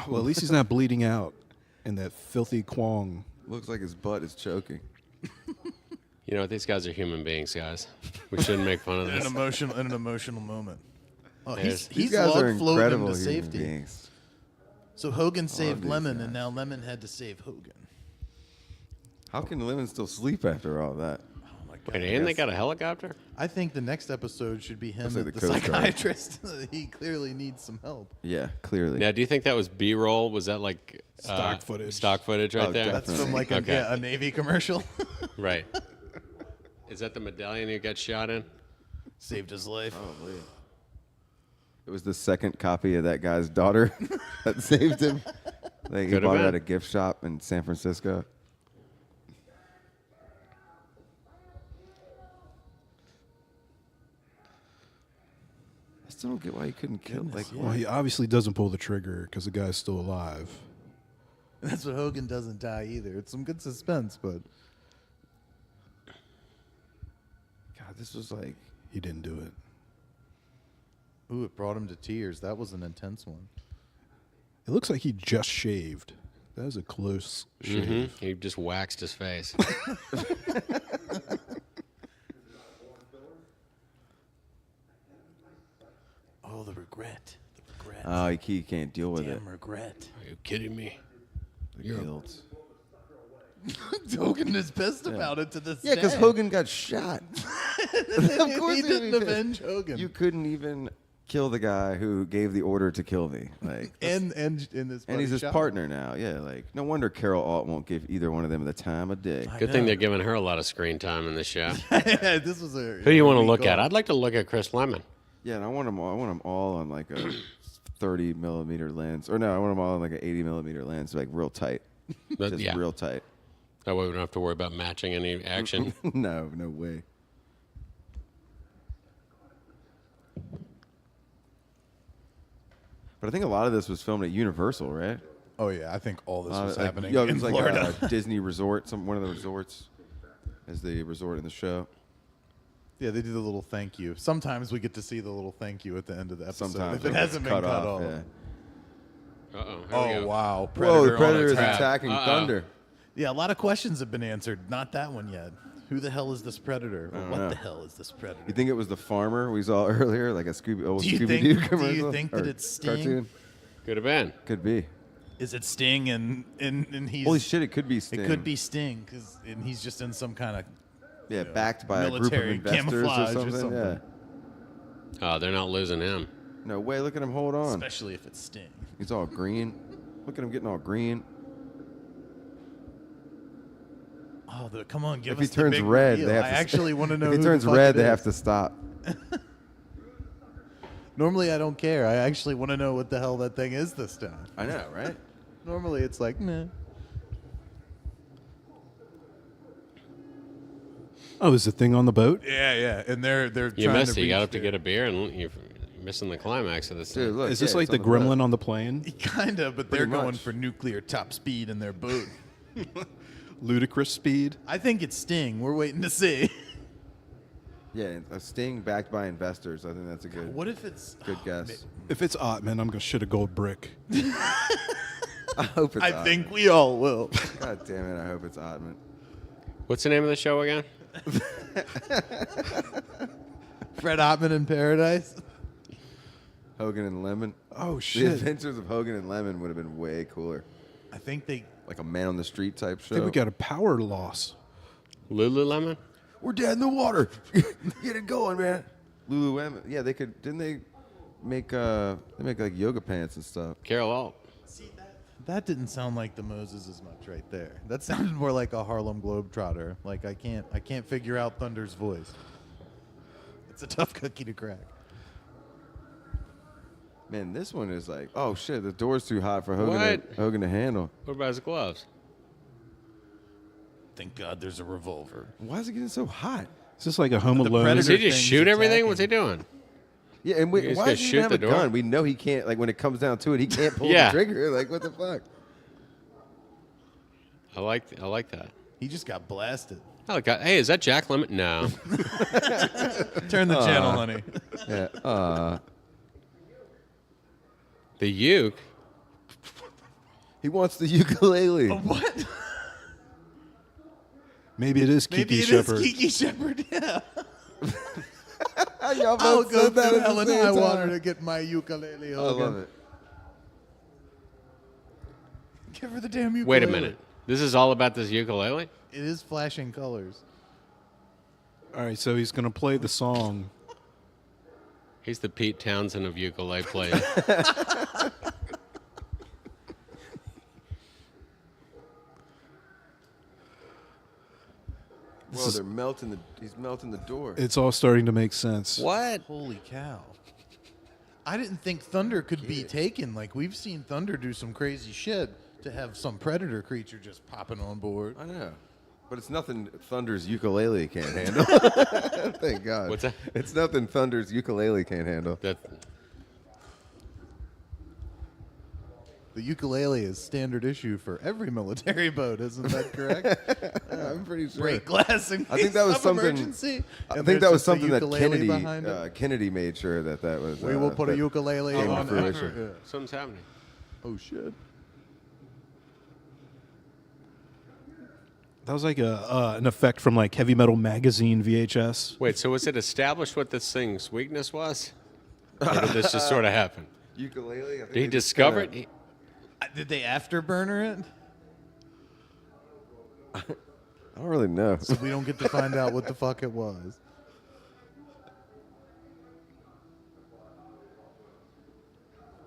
A: Well, at least he's not bleeding out in that filthy quong.
B: Looks like his butt is choking.
D: You know, these guys are human beings, guys. We shouldn't make fun of
C: In
D: this.
C: an emotional moment. Oh,
D: There's-
C: he's
B: These guys are
C: log floating him
B: incredible
C: to
B: human
C: safety.
B: beings.
C: So Hogan saved
B: these
C: Lemon,
B: guys.
C: and now Lemon had to save Hogan.
B: How can Lemon still sleep after all that?
C: Oh my god!
D: Wait, and they got a helicopter?
C: I think the next episode should be him,
B: Looks like
C: at
B: the
C: the
B: Coast Guard.
C: psychiatrist. He clearly needs some help.
B: Yeah, clearly.
D: Now, do you think that was B-roll? Was that like
A: Stock footage.
D: Stock footage right
B: Oh,
D: there?
C: That's
B: Definitely.
C: from like
D: Okay.
C: a Navy commercial.
D: Right. Is that the medallion you got shot in?
C: Saved his life.
B: Probably. It was the second copy of that guy's daughter that saved him. Like he
D: Could've
B: bought it
D: been.
B: at a gift shop in San Francisco. I still don't get why he couldn't kill.
C: Goodness,
B: Like,
C: yeah.
A: Well, he obviously doesn't pull the trigger because the guy's still alive.
C: That's what Hogan doesn't die either. It's some good suspense, but
B: God, this was like.
A: He didn't do it.
C: ooh, it brought him to tears. That was an intense one.
A: It looks like he just shaved. That was a close shave.
D: He just waxed his face.
C: Oh, the regret. The regret.
B: Oh, he can't deal with it.
C: Damn regret.
D: Are you kidding me?
B: The guilt.
C: Hogan is pissed about it to this
B: Yeah, because
C: day.
B: Hogan got shot. Of course
C: he
B: he'd
C: didn't
B: be pissed.
C: avenge Hogan.
B: You couldn't even kill the guy who gave the order to kill me. Like,
C: and in this
B: and he's his partner now. Yeah, like no wonder Carol Alt won't give either one of them the time of day.
D: Good thing they're giving her a lot of screen time in this show.
C: This was a.
D: Who do you want to look at? I'd like to look at Chris Lemon.
B: Yeah, and I want them all. I want them all on like a 30 millimeter lens, or no, I want them all on like an 80 millimeter lens, like real tight,
D: But,
B: just
D: yeah,
B: real tight.
D: that way we don't have to worry about matching any action.
B: No way. But I think a lot of this was filmed at Universal, right?
C: Oh yeah, I think all this was
B: Like,
C: happening
B: yeah, it
C: in
B: was like
C: Florida.
B: a Disney resort, one of the resorts, as the resort in the show.
C: Yeah, they do the little thank you. Sometimes we get to see the little thank you at the end of the episode.
B: Sometimes
C: if it
B: gets
C: hasn't been cut off.
B: Yeah.
D: Uh-oh. Here we
C: Oh
D: go.
C: wow,
B: Whoa,
C: Predator
B: the Predator
C: on
B: is
C: attack.
B: attacking
D: Uh-oh.
B: Thunder.
C: Yeah, a lot of questions have been answered. Not that one yet. Who the hell is this predator? Or what
B: know.
C: the hell is this predator?
B: You think it was the farmer we saw earlier, like a old
C: Do you
B: Scooby
C: think-
B: Doo
C: do you
B: commercial?
C: think
B: Or
C: that it's Sting?
B: cartoon?
D: Could have been.
B: Could be.
C: Is it Sting and he's...
B: Holy shit! It could be Sting.
C: It could be Sting, and he's just in some kind of...
B: Yeah, backed by a group of
C: military
B: investors
C: camouflage
B: or
C: or
B: something.
C: something.
B: Yeah.
D: Oh, they're not losing him.
B: No way. Look at him hold on.
C: Especially if it's Sting.
B: He's all green. Look at him getting all green.
C: Oh, come on, give
B: If
C: us
B: he turns
C: the big
B: red,
C: reveal.
B: they have
C: I
B: to.
C: actually want to know.
B: If he
C: who
B: turns
C: the fuck
B: red,
C: it
B: they
C: is.
B: have to stop.
C: Normally, I don't care. I actually want to know what the hell that thing is this time.
B: I know, right?
C: Normally, it's like, nah.
A: Oh, is the thing on the boat?
C: Yeah, and they're
D: You
C: trying
D: missed
C: to
D: it. You got
C: reach
D: up to
C: there.
D: get a beer, and you're missing the climax of this
B: Dude,
D: thing.
B: look.
A: Is this
B: yeah,
A: like
B: it's
A: the
B: on boat.
A: gremlin on the plane?
C: Kind of, but
B: Pretty
C: they're going
B: much.
C: for nuclear top speed in their boat.
A: Ludicrous speed.
C: I think it's Sting. We're waiting to see.
B: Yeah, a Sting backed by investors. I think that's a good.
C: What if it's...
B: Good guess.
A: If it's Ottman, I'm gonna shit a gold brick.
B: I hope it's.
C: I
B: Ottman.
C: think we all will.
B: God damn it! I hope it's Ottman.
D: What's the name of the show again?
C: Fred Ottman in Paradise.
B: Hogan and Lemon.
A: Oh
B: The
A: shit!
B: Adventures of Hogan and Lemon would have been way cooler.
C: I think they...
B: Like a man on the street type
A: I
B: show.
A: think we got a power loss.
D: Lululemon?
B: We're dead in the water. Get it going, man. Lululemon. Yeah, they could. Didn't they make? They make like yoga pants and stuff.
D: Carol Alt.
C: See, that didn't sound like the Moses as much right there. That sounded more like a Harlem Globetrotter. Like I can't figure out Thunder's voice. It's a tough cookie to crack.
B: Man, this one is like, oh shit, the door's too hot for Hogan.
D: What?
B: Hogan to handle.
D: What about his gloves?
C: Thank God there's a revolver.
B: Why is it getting so hot?
A: Is this like a Home
C: The
A: Alone?
D: Does
C: Predator
D: he just
C: thing's
D: shoot everything?
C: attacking.
D: What's he doing?
B: Yeah, and
D: You just
B: why
D: gotta
B: does he
D: shoot
B: have
D: the
B: a
D: door?
B: gun? We know he can't. Like when it comes down to it, he can't pull
D: Yeah.
B: the trigger. Like what the fuck?
D: I like that.
C: He just got blasted.
D: Oh, God. Hey, is that Jack Lemmon? No.
C: Turn the channel, honey.
B: Yeah.
D: The uke.
B: He wants the ukulele.
C: What?
A: Maybe it is
C: Maybe
A: Kiki
C: it
A: Shepard.
C: is Kiki Shepard. Yeah.
B: Y'all
C: I'll
B: both
C: go
B: said that
C: to
B: at the
C: hell and
B: same
C: I
B: time.
C: want her to get my ukulele.
B: I
C: Hogan.
B: love it.
C: Give her the damn ukulele.
D: Wait a minute. This is all about this ukulele?
C: It is flashing colors.
A: All right, so he's gonna play the song.
D: He's the Pete Townsend of ukulele players.
B: Well, they're melting the. He's melting the door.
A: It's all starting to make sense.
D: What?
C: Holy cow. I didn't think Thunder could be taken. Like, we've seen Thunder do some crazy shit to have some predator creature just popping on board.
B: I know. But it's nothing Thunder's ukulele can't handle. Thank God.
D: What's that?
B: It's nothing Thunder's ukulele can't handle.
D: That,
C: The ukulele is standard issue for every military boat, isn't that correct?
B: I'm pretty sure.
C: Break glass in
B: I think that
C: case
B: was
C: of
B: something.
C: emergency.
B: I
C: And
B: think
C: there's
B: that was
C: just a
B: something that
C: ukulele behind it.
B: Kennedy made sure that was.
C: We will put a
B: that
C: ukulele
B: came to
C: on
B: fruition.
C: Yeah.
D: something's happening.
C: Oh shit!
A: That was like an effect from like Heavy Metal Magazine VHS.
D: Wait, so was it established what this thing's weakness was? Or did this just sort of happen?
B: Ukulele. I think
D: Did he
B: they just
D: discover
B: kinda-
D: it?
C: Did they afterburner it?
B: I don't really know.
C: So we don't get to find out what the fuck it was.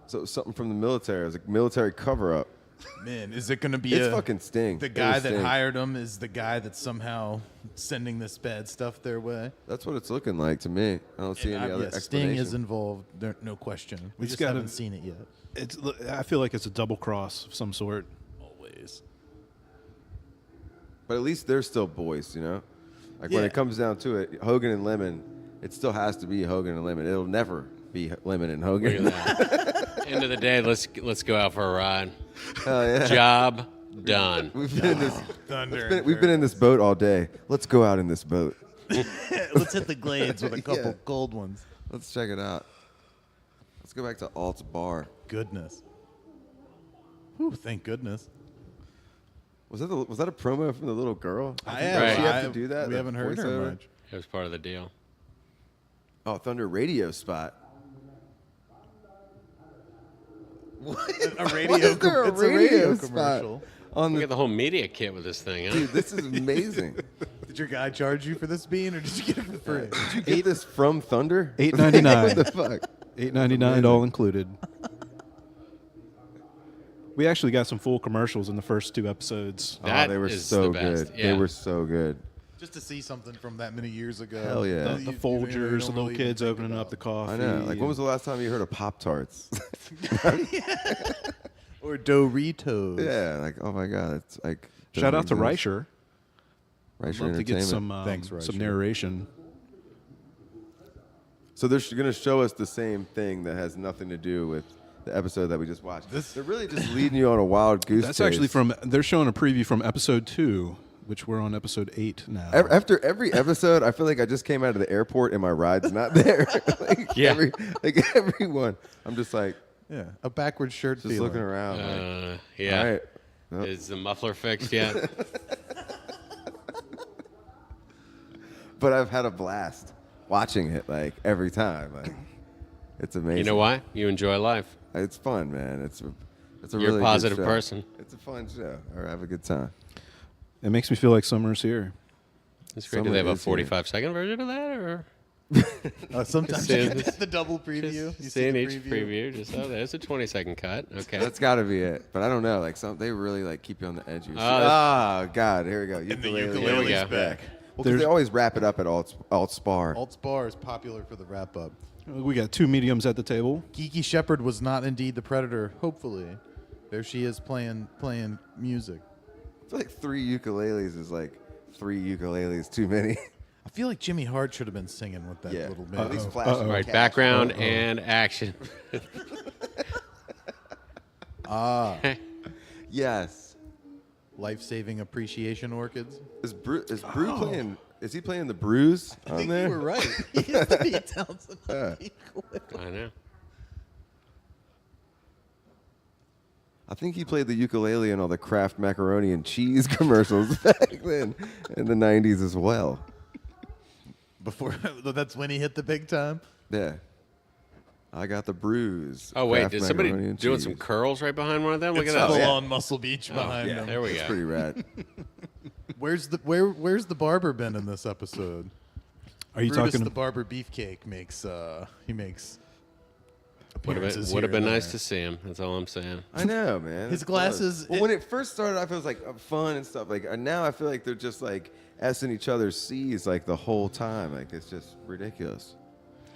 B: So something from the military. It was a military cover-up.
C: Man, is it going to be
B: It's fucking Sting.
C: The
B: It
C: guy
B: was
C: that
B: Sting.
C: hired him is the guy that's somehow sending this bad stuff their way.
B: That's what it's looking like to me. I don't see any other
C: Yeah, Sting
B: explanation.
C: is involved, there, no question. We
A: It's
C: just
A: gotta-
C: haven't seen it yet.
A: I feel like it's a double cross of some sort.
C: Always.
B: But at least they're still boys, you know? Like when
C: Yeah.
B: it comes down to it, Hogan and Lemon, it still has to be Hogan and Lemon. It'll never be Lemon and
D: Look
B: Hogan.
D: at that. End of the day, let's go out for a ride.
B: Hell yeah.
D: Job done.
B: We've been in this
C: Thunder.
B: we've been in this boat all day. Let's go out in this boat.
C: Let's hit the glades with a couple
B: Yeah.
C: gold ones.
B: Let's check it out. Let's go back to Alt's bar.
C: Goodness. Whew, thank goodness.
B: Was that a promo from the little girl?
C: I
B: Did
D: Right.
B: she have to do that?
C: We
B: that
C: haven't heard her
B: voiceover?
C: much.
D: It was part of the deal.
B: Oh, Thunder radio spot.
C: A radio.
B: Why is there a
C: It's a radio
B: spot
C: commercial.
B: on
D: We
B: the
D: got the whole media kit with this thing, huh?
B: dude? This is amazing.
C: Did your guy charge you for this bean, or did you get it for free?
B: Did you get this from Thunder?
A: $8.99.
B: What the fuck?
A: $8.99 all included. We actually got some full commercials in the first 2 episodes.
D: That
B: Oh, they were
D: is
B: so
D: the best.
B: good.
D: Yeah.
B: They were so good.
C: Just to see something from that many years ago.
B: Hell yeah.
A: The Folgers, the little kids opening up the coffee.
B: I know. Like, when was the last time you heard of Pop Tarts?
C: Or Doritos.
B: Yeah. Like, oh my god, it's like.
A: Shout out to
B: doesn't
A: Reicher.
B: exist. Reicher
A: Love to get
B: Entertainment.
C: Thanks, Reicher.
A: some narration.
B: So they're going to show us the same thing that has nothing to do with the episode that we just watched. They're really just leading you on a wild goose
A: That's
B: chase.
A: actually from. They're showing a preview from episode 2, which we're on episode 8 now.
B: After every episode, I feel like I just came out of the airport and my ride's not there. Like,
D: Yeah.
B: everyone. I'm just like,
C: Yeah, a backward shirt
B: just
C: feeling.
B: looking around. Like,
D: Yeah.
B: all right. Well,
D: Is the muffler fixed yet?
B: but I've had a blast watching it, like, every time. Like, it's amazing.
D: You know why? You enjoy life.
B: It's fun, man. It's a
D: You're a
B: really
D: positive
B: good show.
D: person.
B: It's a fun show. Or have a good time.
A: It makes me feel like summer's here.
D: It's great. Do
B: Someone
D: they have a
B: is here.
D: 45-second version of that, or
C: Sometimes
D: See,
C: you
D: this-
C: get the double preview. You see
D: seeing
C: the
D: each preview? Just there's a 20-second cut. Okay.
B: That's got to be it. But I don't know. Like, they really, like, keep you on the edge. Of your seat.
D: that's-
B: Oh, God. Here we go.
C: And the
B: Ukulele.
D: Here we
C: ukulele's
D: go.
C: back.
B: Well, 'cause they always wrap it up at Alt Spar.
C: Alt Spar is popular for the wrap up.
A: We got 2 mediums at the table.
C: Kiki Shepard was not indeed the predator. Hopefully, there she is playing music.
B: I feel like 3 ukuleles is like 3 ukuleles too many.
C: I feel like Jimmy Hart should have been singing with that
B: Yeah.
C: little bit.
B: At least flashing
D: All right,
B: cash.
D: background and action.
B: Yes.
C: Life-saving appreciation orchids.
B: Is Brew playing? Is he playing the Brews on there?
C: right. He has to be Townsend.
D: I know.
B: I think he played the ukulele in all the Kraft macaroni and cheese commercials back then in the 90s as well.
C: Before that's when he hit the big time.
B: Yeah. I got the Brews.
D: Oh wait,
B: Kraft
D: is somebody
B: macaroni and
D: doing some
B: cheese.
D: curls right behind one of them? Look
C: It's
D: at
C: full
D: that.
C: on Muscle Beach behind him.
D: There we
B: It's
D: go.
B: pretty rad.
C: Where's the barber been in this episode?
A: Are you
C: Brutus
A: talking?
C: the barber beefcake makes he makes
D: Would
C: appearances
D: have
C: here
D: been
C: and
D: nice
C: there.
D: to see him. That's all I'm saying.
B: I know, man.
C: His
B: It
C: glasses-
B: was. Well, when it first started, I felt like fun and stuff. Like now, I feel like they're just like S-ing each other's C's like the whole time. Like it's just ridiculous.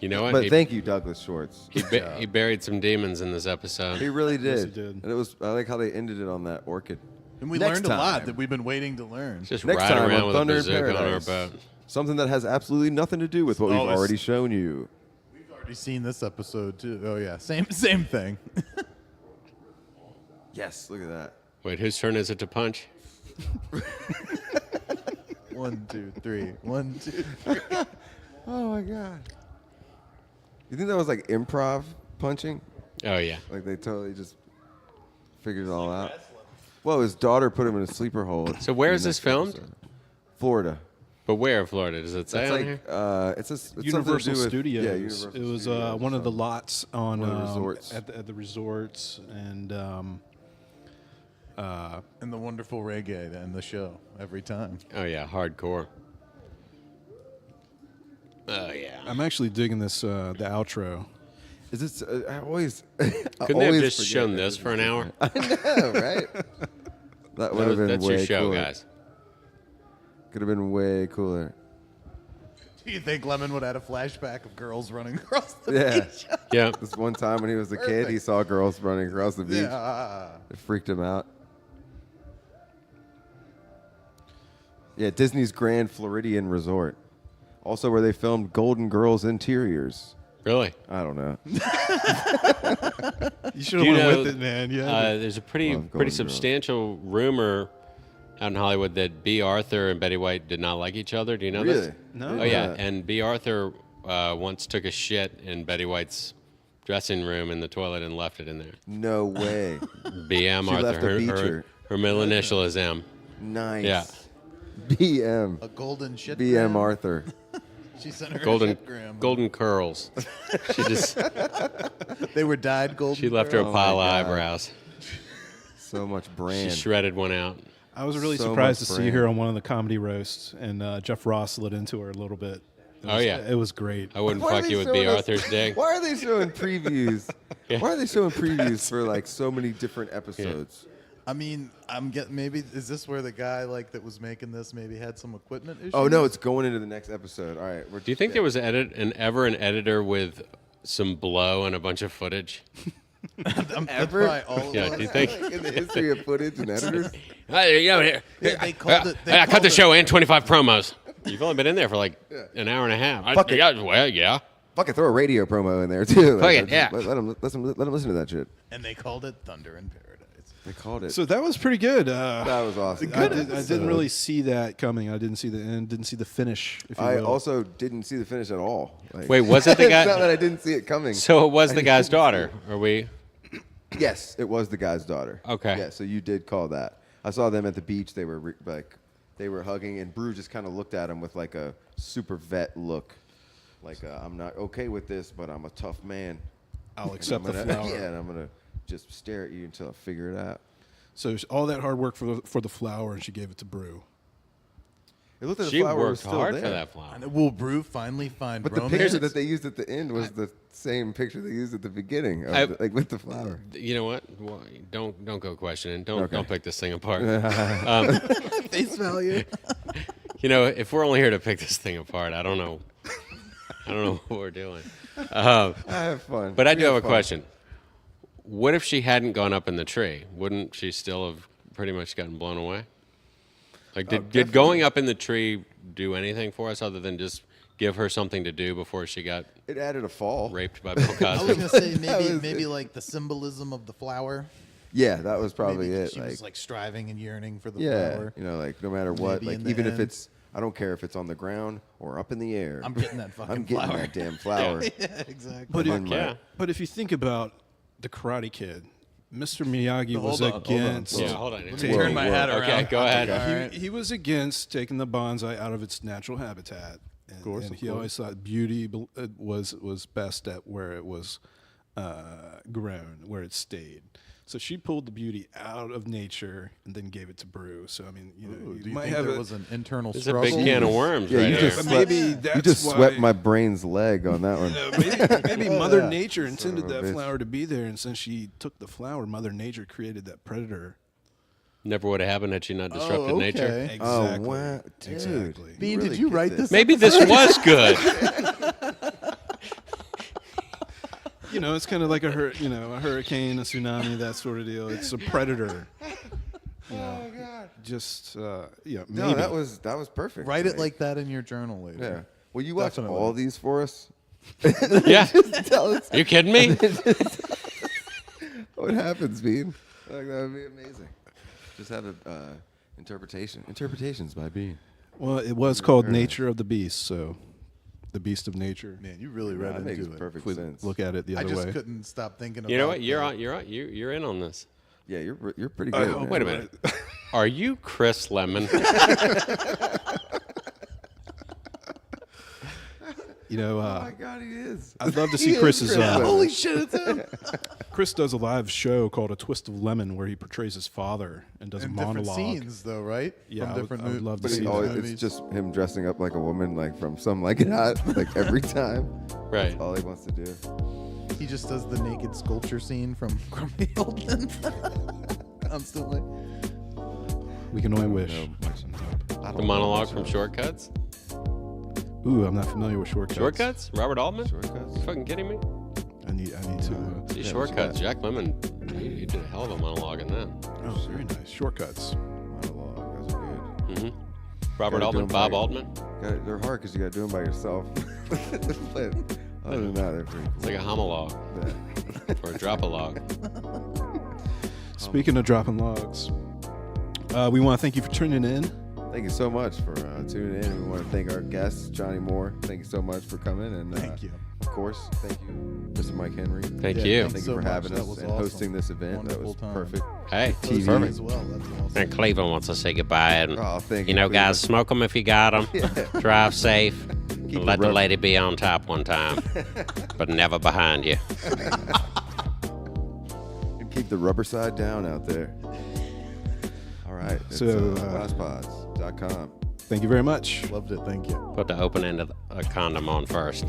D: You know what?
B: But thank you, Douglas Shorts.
D: He buried some demons in this episode.
B: He really did.
A: Yes, he did.
B: And it was. I like how they ended it on that orchid.
C: And we
B: Next
C: learned a lot
B: time.
C: that we've been waiting to learn.
D: Just
B: Next
D: riding
B: time
D: around
B: on
D: with a
B: Thunder in
D: bazooka on our
B: Paradise.
D: boat.
B: Something that has absolutely nothing to do with what
C: Oh,
B: we've
C: it's-
B: already shown you.
C: We've already seen this episode too. Oh yeah, same thing.
B: Yes, look at that.
D: Wait, whose turn is it to punch?
C: 1, 2, 3. 1, 2, 3.
B: Oh my god. You think that was like improv punching?
D: Oh yeah.
B: Like they totally just figured it all out. Well, his daughter put him in a sleeper hole.
D: So where
B: in
D: is this
B: next
D: filmed?
B: episode. Florida.
D: But where in Florida? Does it say
B: It's
D: on
B: like
D: here?
B: it's something to
A: Universal
B: do with-
A: Studios.
B: Yeah, Universal
A: it was
B: Studios,
A: one of the
B: so-
A: lots on
B: One of the resorts.
A: at the resorts, and
C: And the wonderful reggae to end the show every time.
D: Oh yeah, hardcore. Oh yeah.
A: I'm actually digging this the outro.
B: Is this? I always.
D: Couldn't they have just shown this for an hour?
B: I know, right? That would have been
D: That's
B: way
D: your show,
B: cooler.
D: guys.
B: Could have been way cooler.
C: Do you think Lemon would have had a flashback of girls running across the
B: Yeah.
C: beach?
D: Yeah.
B: This one time when he was a kid, he
C: Perfect.
B: saw girls running across the beach.
C: Yeah.
B: It freaked him out. Yeah, Disney's Grand Floridian Resort. Also where they filmed Golden Girls Interiors.
D: Really?
B: I don't know.
A: You should
D: Do
A: have
D: you
A: went
D: know,
A: with it, man. Yeah.
D: There's a pretty
B: Love Golden
D: pretty
B: Girls.
D: substantial rumor out in Hollywood that B. Arthur and Betty White did not like each other. Do you know
B: Really?
D: this?
A: No.
D: Oh yeah, and B. Arthur once took a shit in Betty White's dressing room in the toilet and left it in there.
B: No way.
D: BM
B: She
D: Arthur.
B: left a beacher.
D: Her middle initial is M.
B: Nice.
D: Yeah.
B: BM.
C: A golden shit.
B: BM Arthur.
C: She sent her
D: Golden,
C: a shitgram.
D: golden curls. She just
C: They were dyed golden.
D: she left her a
B: Oh my
D: pile of
B: God.
D: eyebrows.
B: So much
D: She
B: brand.
D: shredded one out.
A: I was really
B: So
A: surprised to
B: much
A: see
B: brand.
A: her on one of the comedy roasts, and Jeff Ross lit into her a little bit.
D: Oh, yeah.
A: It was great.
D: I wouldn't
B: Why are
D: fuck
B: they
D: you with
B: showing
D: B.
B: us-
D: Arthur's dick.
B: Why are they showing previews?
D: Yeah.
B: Why are they showing previews for like so many different episodes?
C: I mean, I'm getting maybe is this where the guy like that was making this maybe had some equipment issues?
B: Oh no, it's going into the next episode. All right.
D: Do you think there was an editor with some blow and a bunch of footage?
C: ever? All
D: Yeah,
C: of
D: do you
C: us.
D: think?
B: in the history of footage and editors?
C: They called it.
D: I cut the show and 25 promos. You've only been in there for like an hour and a half.
B: Fuck it.
D: Yeah.
B: Fucking throw a radio promo in there too.
D: Fuck it, yeah.
B: Let them listen to that shit.
C: And they called it Thunder in Paradise.
B: They called it.
A: So that was pretty good.
B: That was awesome.
A: I didn't really see that coming. I didn't see the end. Didn't see the finish. If you
B: I
A: will.
B: also didn't see the finish at all. Like,
D: Wait, was it the
B: it's not that
D: guy?
B: I didn't see it coming.
D: So it was the guy's daughter. Are we?
B: Yes, it was the guy's daughter.
D: Okay.
B: Yeah, so you did call that. I saw them at the beach. They were they were hugging, and Brew just kind of looked at him with like a super vet look, like I'm not okay with this, but I'm a tough man.
A: I'll
B: And
A: accept
B: I'm
A: the
B: gonna-
A: flower.
B: Yeah, and I'm gonna just stare at you until I figure it out.
A: So all that hard work for the flower, and she gave it to Brew.
B: It looked like
D: She
B: the flower was
D: worked
B: still
D: hard
B: there.
D: for that flower.
C: And will Brew finally find
B: But the
C: romance?
B: picture that they used at the end was the same picture they used at the beginning, like with the flower.
D: You know what? Well, don't go questioning. Don't
B: Okay.
D: pick this thing apart.
C: face value.
D: You know, if we're only here to pick this thing apart, I don't know what we're doing.
B: I have fun.
D: But I
B: We
D: do have a
B: fun.
D: question. What if she hadn't gone up in the tree? Wouldn't she still have pretty much gotten blown away? Like, did going up in the tree do anything for us other than just give her something to do before she got
B: It added a fall.
D: raped by Bill
C: I was
D: Cosby?
C: gonna say
B: That was
C: maybe
B: it.
C: like the symbolism of the flower.
B: Yeah, that was probably
C: Maybe
B: it.
C: she was like striving and yearning for the
B: yeah,
C: flower.
B: you know, like no matter what,
C: Maybe
B: like
C: in the
B: even if
C: end.
B: it's, I don't care if it's on the ground or up in the air.
C: I'm getting that fucking
B: I'm getting
C: flower.
B: that damn flower.
C: Yeah, exactly.
A: But
B: Come on,
D: yeah.
B: Mike.
A: But if you think about the Karate Kid, Mr. Miyagi was
C: hold on.
A: against.
D: Yeah, hold on.
C: Let me turn my hat around.
D: Okay, go ahead.
C: All right.
A: He was against taking the bonsai out of its natural habitat. And, and he always thought beauty was best at where it was grown, where it stayed. So she pulled the beauty out of nature and then gave it to Brew. So I mean, you know,
C: Ooh, do
A: you
C: you
A: might
C: think
A: have
C: there was an internal
D: It's a
C: struggle?
D: big can of worms
B: Yeah,
D: right
B: you
D: here.
B: just
A: Maybe
B: swept,
A: that's
B: you just
A: why-
B: swept my brain's leg on that one.
A: maybe Mother Nature intended
B: of a
A: that
B: bitch.
A: flower to be there, and since she took the flower, Mother Nature created that predator.
D: Never would have happened had she not disrupted nature.
C: okay.
A: Exactly.
B: Oh wow, dude.
A: Exactly.
C: Bean,
B: really
C: did you
B: get
C: write
B: this.
C: this?
D: Maybe this was good.
A: You know, it's kind of like a hurricane, a tsunami, that sort of deal. It's a predator. You know,
B: Oh god.
A: just yeah, maybe.
B: No, that was perfect.
C: Write it like that in your journal later.
B: Yeah. Will you watch
C: Definitely.
B: all these for us?
D: Yeah.
B: Tell us
D: Are you kidding me?
B: what happens, Bean. Like, that would be amazing. Just have a interpretations by Bean.
A: Well, it was called Nature of the Beast, so the Beast of Nature.
C: Man, you really
B: That
C: read
B: makes
C: into it.
B: perfect
A: If we
B: sense.
A: look at it the
C: I
A: other
C: just
A: way.
C: couldn't stop thinking about.
D: You know what? You're in on this.
B: Yeah, you're pretty good. man.
D: Wait a minute. Are you Chris Lemon?
A: You know,
B: Oh my god, he is.
A: I'd love to
B: He
A: see
B: is
A: Chris's.
B: Chris Lemon.
C: Holy shit, it's him.
A: Chris does a live show called A Twist of Lemon, where he portrays his father and does
C: In
A: a
C: different
A: monologue.
C: scenes, though, right?
A: Yeah,
C: From
A: I would-
C: different
A: I would
C: mo-
A: love to
B: But
A: see
B: he
A: that.
B: always,
C: movies.
B: it's just him dressing up like a woman, like from Some Like It Hot, like every time.
D: Right.
B: All he wants to do.
C: He just does the naked sculpture scene from Grumpy Old Men constantly.
A: We can only wish.
B: No, I don't
D: The
B: know
D: monologue
B: much
D: from
B: of
D: Shortcuts?
A: Ooh, I'm not familiar with Shortcuts.
D: Shortcuts? Robert Altman?
B: Shortcuts.
D: You fucking kidding me?
A: I need to.
D: See,
B: Yeah,
D: Shortcuts.
B: what's
D: Jack Lemmon, he did a hell of a monologue in that.
A: Oh, very nice. Shortcuts.
B: Monologue. Those are good.
D: hmm Robert
B: Gotta do
D: Altman,
B: 'em
D: Bob
B: by-
D: Altman.
B: They're hard because you got to do them by yourself. But other than that, they're pretty
D: It's like a homologue
B: cool.
D: or a drop-a-log.
A: Speaking of dropping logs, we want to thank you for tuning in.
B: Thank you so much for tuning in. We want to thank our guest, Johnny Moore. Thank you so much for coming. And
C: Thank you.
B: of course, thank you, Mr. Mike Henry.
D: Thank
C: Yeah,
D: you.
C: thanks
B: Thank
C: so
B: you for
C: much.
B: having
C: That
B: us
C: was
B: and
C: awesome.
B: hosting this event. That was
C: Wonderful time.
B: perfect.
D: Hey,
B: TV.
C: TV as well. That's awesome.
D: And Cleveland wants to say goodbye. And,
B: Oh, thank
D: you
B: you,
D: know, guys,
B: Cleveland.
D: smoke them if you got them. Drive safe.
B: Keep
D: Let
B: the
D: the
B: rub-
D: lady be on top one time, but never behind you.
B: And keep the rubber side down out there. All right. It's,
A: So,
B: Blastpods.com.
A: Thank you very much.
C: Loved it. Thank you.
D: Put the open end of a condom on first.